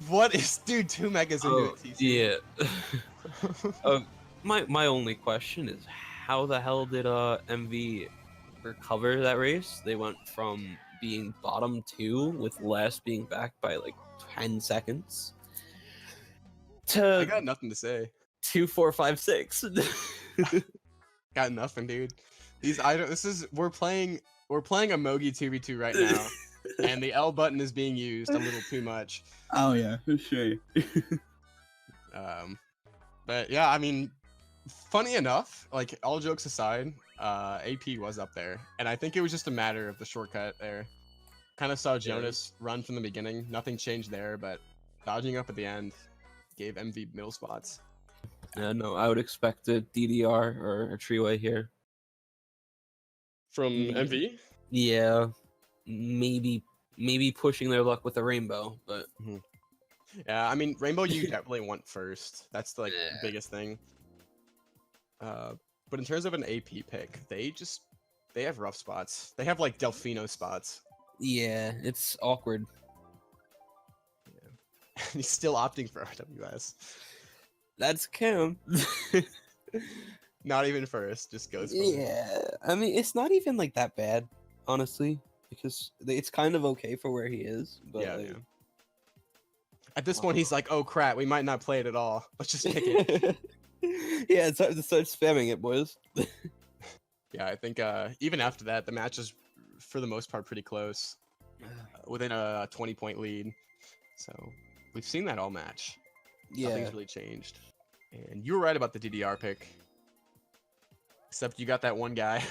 What is, dude? 2 megas into it. TC. Yeah. My only question is how the hell did MV recover that race? They went from being bottom 2 with last being back by like 10 seconds to I got nothing to say. 2, 4, 5, 6. Got nothing, dude. We're playing a Mogi 2v2 right now, and the L button is being used a little too much. Oh yeah, for sure. But yeah, I mean, funny enough, like all jokes aside, AP was up there, and I think it was just a matter of the shortcut there. Kind of saw Jonas run from the beginning. Nothing changed there, but dodging up at the end gave MV middle spots. Yeah, no, I would expect a DDR or a Treeway here. From MV? Yeah, maybe pushing their luck with a rainbow, but Yeah, I mean, Rainbow you definitely want first. That's the biggest thing. But in terms of an AP pick, they have rough spots. They have like Delfino spots. yeah, it's awkward. Yeah. He's still opting for RWS. That's Cam. Not even first, just goes for Yeah, I mean, it's not even like that bad, honestly, because it's kind of okay for where he is. But yeah, like... yeah. At this point, he's like, "Oh crap, we might not play it at all. Let's just pick it." Yeah, it's time to start spamming it, boys. Yeah, I think even after that, the match is for the most part pretty close, within a 20-point lead. So we've seen that all match. Yeah, Nothing's really changed. And you were right about the DDR pick. Except you got that one guy.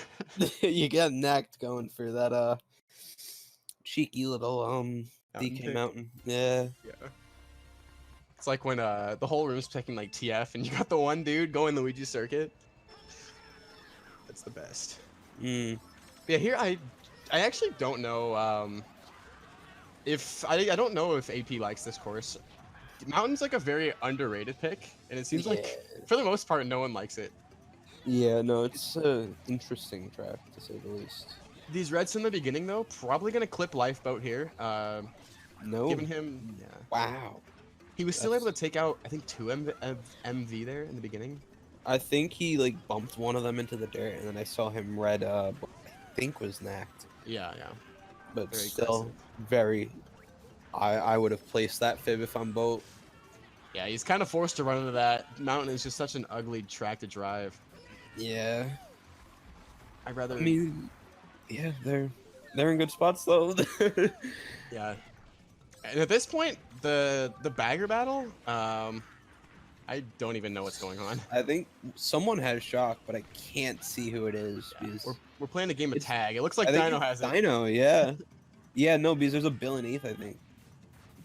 you got Nacked going for that cheeky little Mountain DK pick. Mountain. Yeah. Yeah. It's like when the whole room's picking like TF and you got the one dude going Luigi circuit. That's the best. Mm. Yeah, here I actually don't know if I don't know if AP likes this course. Mountain's like a very underrated pick, and it seems like for the most part no one likes it. Yeah, no, it's an interesting track to say the least. These reds from the beginning though, probably gonna clip Lifeboat here. No. Giving him Wow. he was still able to take out I think 2 MV there in the beginning. I think he like bumped one of them into the dirt, and then I saw him red. I think was knacked, Yeah. but Very still aggressive. very. I would have placed that fib if I'm boat. Yeah, he's kind of forced to run into that. Mountain is just such an ugly track to drive. Yeah. I'd rather. I mean, yeah, they're in good spots though. Yeah. And at this point, the bagger battle, I don't even know what's going on. I think someone has shock, but I can't see who it is. Because We're playing a game of It's- tag. It looks like I think Dino it's has it. Dino, yeah. Yeah, no, because there's a Bill and Eth, I think.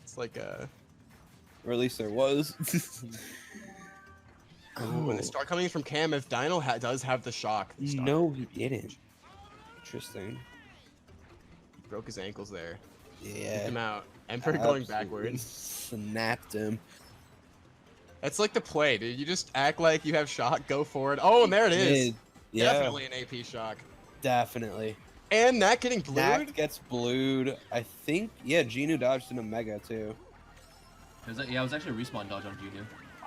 It's like Or at least there was. when they start coming from Cam, if Dino does have the shock. the start, No, he didn't. Interesting. He broke his ankles there. Took Yeah. him out. Emperor going Absolutely backwards. Snapped him. That's like the play, dude. You just act like you have shock, go for it. Oh, and there it is. Did. Yeah, Definitely an AP shock. definitely. And Nat getting blued. Knack gets blued. I think, yeah, Genu dodged in a Mega, too. It was actually a respawn dodge on Junior.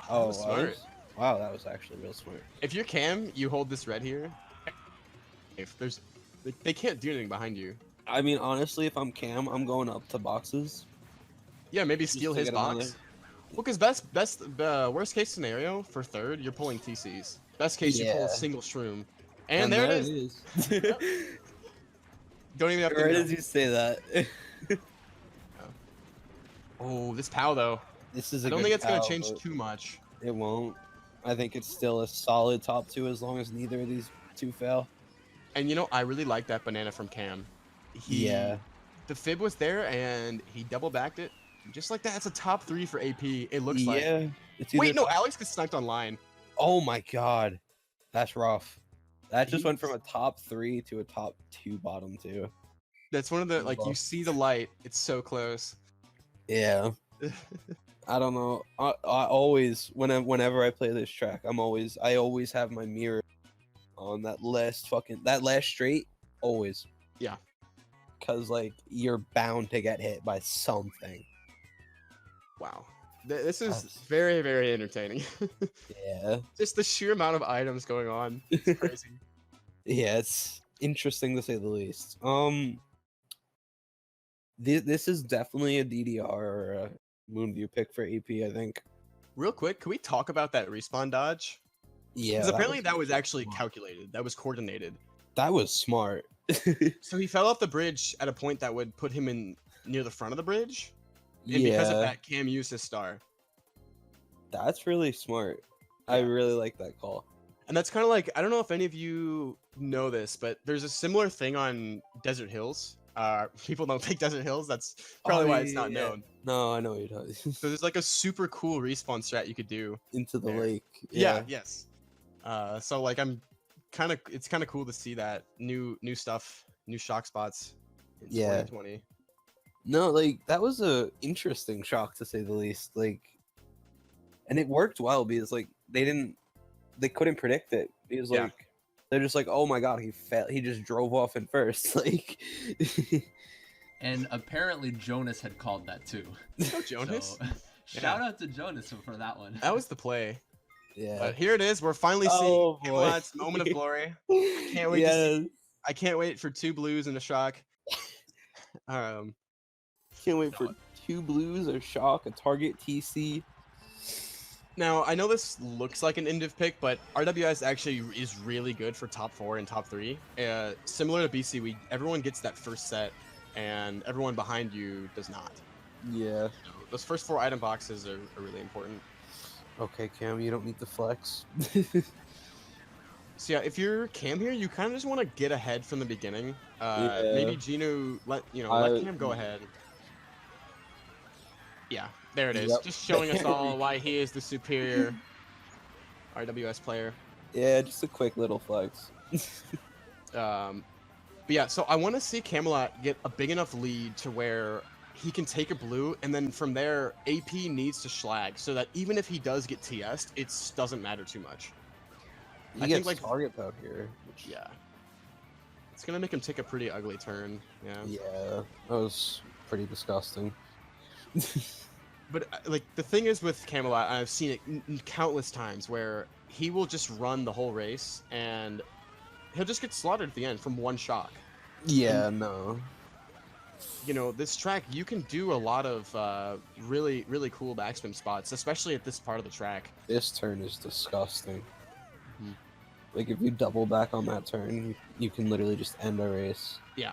Oh, was smart. was? Wow, that was actually real smart. If you're Cam, you hold this red here. If there's, they can't do anything behind you. I mean, honestly, if I'm Cam, I'm going up to boxes. Yeah, maybe Just steal to his get another- box. Well, because worst case scenario for third, you're pulling TCs. Best case, you pull Yeah. a single shroom. And there it is. Don't even have to. Where know. did you say that? Oh, this POW though. This is a I don't good think it's gonna POW, change but too much. It won't. I think it's still a solid top 2 as long as neither of these two fail. And you know, I really like that banana from Cam. Yeah. The fib was there, and he double backed it. Just like that, it's a top 3 for AP. It looks like. Yeah. It's Wait, either no, top- Alex gets sniped on line. Oh my god. That's rough. That just went He's- from a top 3 to a top 2 bottom 2. That's one of the like you Rough. see the light. It's so close. Yeah. I don't know. I always whenever I play this track, I always have my mirror on that last straight. Always. Yeah. Cause like you're bound to get hit by something. Wow. This is That's- very, very entertaining. Yeah. Just the sheer amount of items going on. It's crazy. Yeah, it's interesting to say the least. This is definitely a DDR or a Moonview pick for AP, I think. Real quick, can we talk about that respawn dodge? Yeah. Because apparently that was really actually smart. calculated. That was coordinated. That was smart. So he fell off the bridge at a point that would put him in near the front of the bridge. And because of that, Cam used his star. That's really smart. I Yeah. really like that call. And that's kind of like, I don't know if any of you know this, but there's a similar thing on Desert Hills. People don't take Desert Hills. That's probably Oh, why it's yeah, not yeah. known. No, I know what you're talking. So there's like a super cool respawn strat you could do. Into the There. lake. Yeah. Yes. So like it's kind of cool to see that new stuff, new shock spots in Yeah. 2020. No, like that was a interesting shock to say the least. Like, and it worked well because like they couldn't predict it because Yeah. like they're just like, oh my god, he fell. He just drove off in first. Like, And apparently Jonas had called that too. Oh, Jonas. So, shout out to Jonas for that one. That was the play. yeah. But here it is. We're finally Oh, seeing boy. Camelot's moment of glory. Can't wait to see- Yes. I can't wait for 2 blues and a shock. Can't wait for 2 blues, a shock, a target TC. Now I know this looks like an indiv pick, but RWS actually is really good for top 4 and top 3. Similar to BC, everyone gets that first set, and everyone behind you does not. Yeah. So those first 4 item boxes are really important. Okay, Cam, you don't need to flex. So yeah, if you're Cam here, you kind of just want to get ahead from the beginning. Yeah. Maybe Genu let I- Cam go ahead. Yeah, there it is. Yep. Just showing us all why he is the superior RWS player. Yeah, just a quick little flex. But yeah, so I want to see Camelot get a big enough lead to where he can take a blue, and then from there, AP needs to schlag, so that even if he does get TS'd, it doesn't matter too much. He gets target power here. Which... Yeah. It's going to make him take a pretty ugly turn. Yeah. Yeah, that was pretty disgusting. But like the thing is with Camelot, I've seen it countless times where he will just run the whole race and he'll just get slaughtered at the end from one shock. Yeah, and, no. You know, this track you can do a lot of really cool backspin spots, especially at this part of the track. This turn is disgusting. Mhm. Like if you double back on that turn, you can literally just end a race. Yeah.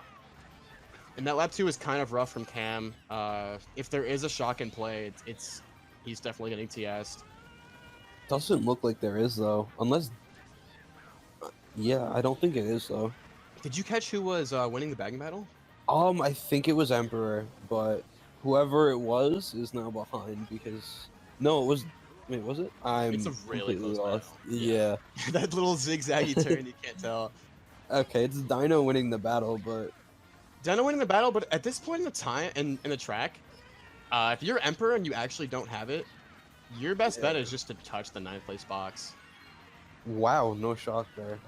And that lap 2 is kind of rough from Cam. If there is a shock in play, he's definitely getting TS'd. Doesn't look like there is though, unless. Yeah, I don't think it is though. Did you catch who was winning the bagging battle? I think it was Emperor, but whoever it was is now behind because no, it was. Wait, was it? It's a really close lost. battle. Yeah. That little zigzaggy turn, you can't tell. Okay, it's Dino winning the battle, but Dino winning the battle, but at this point in the time in the track, if you're Emperor and you actually don't have it, your best bet is just to touch the 9th place box. wow, no shock there.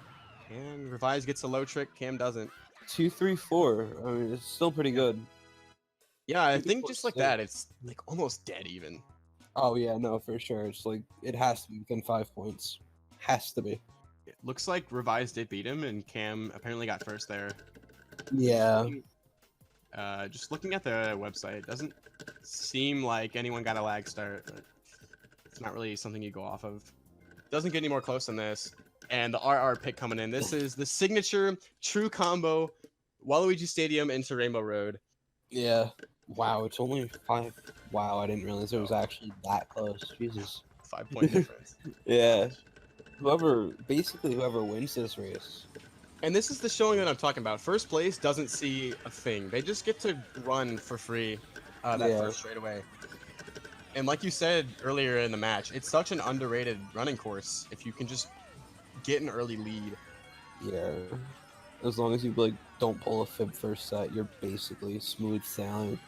And Revise gets a low trick, Cam doesn't. 2, 3, 4. I mean, it's still pretty good. Yeah, I 2, think 4, just like 6. that, it's like almost dead even. Oh yeah, no, for sure. It's like it has to be within 5 points. Has to be. It looks like Revise did beat him, and Cam apparently got first there. Yeah. Just looking at the website, it doesn't seem like anyone got a lag start, but it's not really something you go off of. Doesn't get any more close than this. And the RR pick coming in. This is the signature true combo Waluigi Stadium into Rainbow Road. Yeah. Wow, it's only 5. Wow, I didn't realize it was actually that close. Jesus. 5-point difference. Yeah. Whoever wins this race. And this is the showing that I'm talking about. First place doesn't see a thing. They just get to run for free that first straightaway. And like you said earlier in the match, it's such an underrated running course if you can just get an early lead. Yeah. As long as you like don't pull a fib first set, you're basically smooth sailing.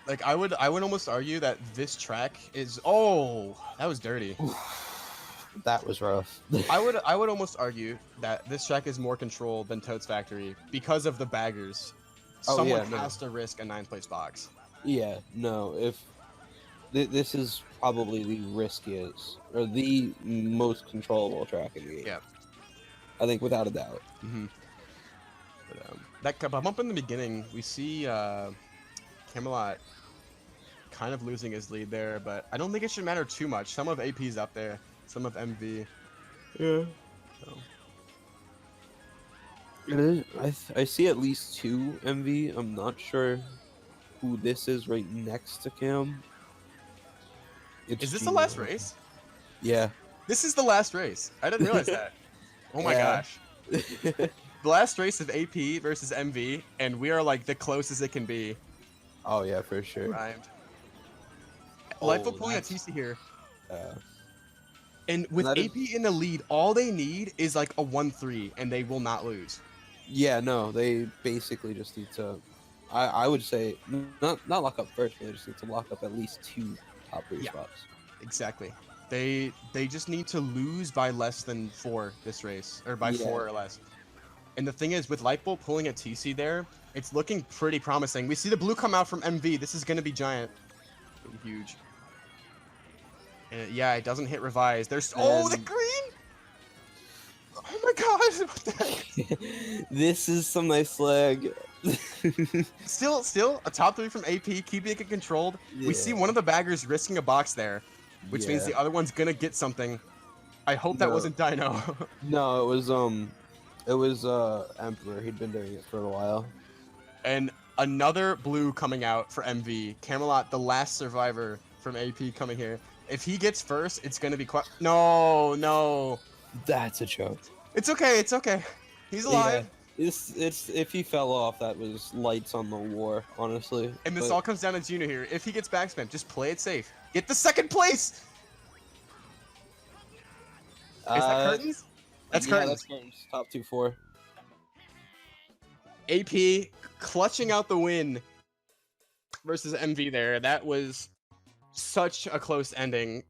Like I would almost argue that this track is that was dirty. That was rough. I would almost argue that this track is more controlled than Toad's Factory because of the baggers. Someone has to risk a 9th place box. Yeah, no, if this is probably the riskiest or the most controllable track in the game. Yeah, I think without a doubt. Mm-hmm. But that bump in the beginning, we see Camelot kind of losing his lead there, but I don't think it should matter too much. Some of AP's up there, some of MV. Yeah. So. It is. I see at least 2 MV. I'm not sure who this is right next to Cam. Is this the last race? Yeah. This is the last race. I didn't realize that. Oh my gosh. The last race of AP versus MV, and we are like the closest it can be. Oh yeah, for sure. Rhymed. Lightfoot pulling a TC here. And with that AP in the lead, all they need is like a 1-3, and they will not lose. Yeah, no, they basically just need to. I would say not lock up first, but they just need to lock up at least 2 top 3 spots. Exactly. They just need to lose by less than 4 this race, or by 4 or less. And the thing is, with Lightbolt pulling a TC there, it's looking pretty promising. We see the blue come out from MV. This is going to be giant. Huge. And yeah, it doesn't hit Revise. There's the green! Oh my god! What the heck? This is some nice lag. Still a top 3 from AP, keeping it controlled. We see one of the baggers risking a box there, which means the other one's gonna get something. I hope that wasn't Dino. No, it was Emperor. He'd been doing it for a while. And another blue coming out for MV. Camelot, the last survivor from AP coming here. If he gets first, it's gonna be quite. No. That's a joke. It's okay. He's alive. It's if he fell off, that was lights on the war, honestly. And this But all comes down to Gino here. If he gets backspam, just play it safe. Get the second place. Is that curtains? That's yeah, curtains. That's curtains. Top 2-4. AP clutching out the win versus MV there. That was such a close ending.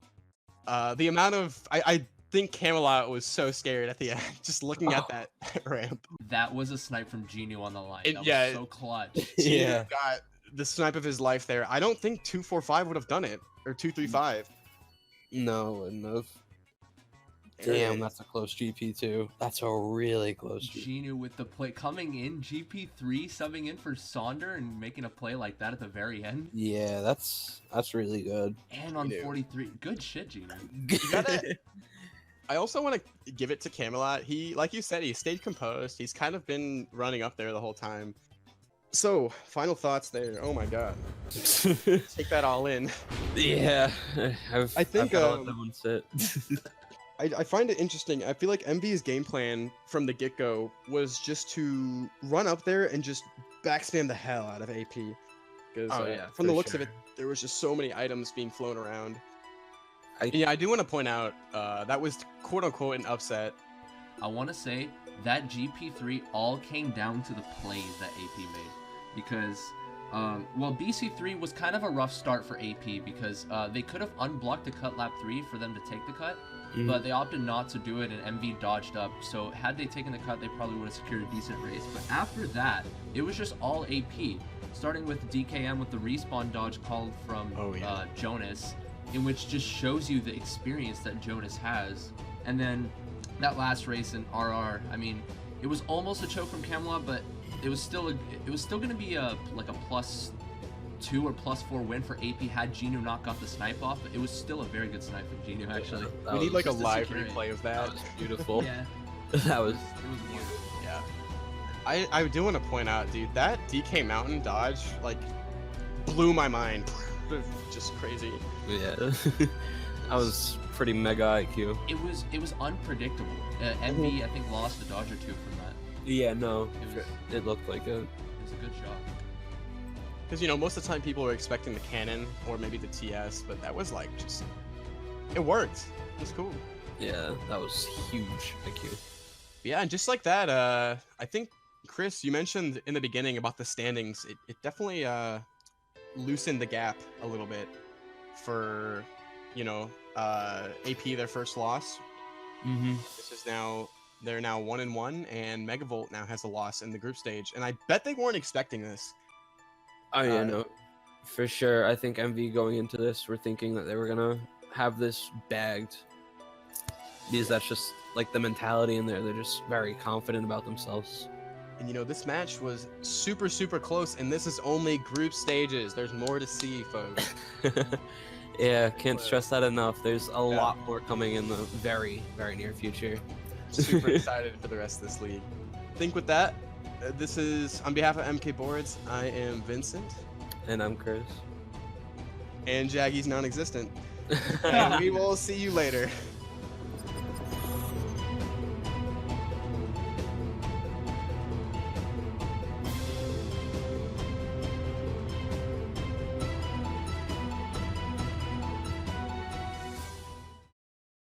The amount of I think Camelot was so scared at the end, just looking at that ramp. That was a snipe from Gino on the line. That Yeah. was so clutch. Yeah. Got the snipe of his life there. I don't think 245 would have done it, or 235. No, wouldn't have. There it Damn, is. that's a close GP too. That's a really close GP. Gino with the play coming in, GP3 subbing in for Sonder and making a play like that at the very end. Yeah, that's really good. And on Dude. 43. Good shit, Gino. You gotta- I also want to give it to Camelot. He, like you said, he stayed composed. He's kind of been running up there the whole time. So, final thoughts there. Oh my god. Take that all in. Yeah, I think, I've gotta let that one sit. I find it interesting. I feel like MV's game plan from the get-go was just to run up there and just backspam the hell out of AP. Because Oh, yeah, from the for looks of sure. it, there was just so many items being flown around. I- Yeah, I do want to point out that was quote-unquote an upset. I want to say that GP3 all came down to the plays that AP made. Because, well, BC3 was kind of a rough start for AP because they could have unblocked the cut lap 3 for them to take the cut. Mhm. But they opted not to do it, and MV dodged up. So had they taken the cut, they probably would have secured a decent race. But after that, it was just all AP. Starting with DKM with the respawn dodge called from Jonas, in which just shows you the experience that Jonas has. And then that last race in RR, I mean, it was almost a choke from Camelot, but it was still going to be like a +2 or +4 win for AP had Gino not got the snipe off, but it was still a very good snipe from Gino actually. That We need was- like a just to live secure it. replay of that that. was beautiful. Yeah, That was it was beautiful. Yeah. I do want to point out, dude, that DK Mountain dodge, like, blew my mind. Just crazy. yeah. That was pretty mega IQ. It was unpredictable. MV I think lost a dodge or two from that. Yeah, no, It it looked like a. was a good shot. Because, you know, most of the time people were expecting the cannon or maybe the TS, but that was like just. It worked. It was cool. Yeah, that was huge IQ. Yeah, and just like that, I think, Chris, you mentioned in the beginning about the standings. It definitely loosened the gap a little bit for, you know, AP, their first loss. Mm-hmm. This is now. They're now 1-1, and Megavolt now has a loss in the group stage. And I bet they weren't expecting this. Oh yeah, Uh, no, for sure. I think MV going into this, we're thinking that they were gonna have this bagged, because that's just like the mentality in there. They're just very confident about themselves. And you know, this match was super, super close, and this is only group stages. There's more to see, folks. Yeah, can't stress that enough. There's a lot more coming in the very, very near future. Super excited for the rest of this league. I think with that, this is, on behalf of MK Boards, I am Vincent, And I'm Chris. and Jaggy's non-existent. And we will see you later.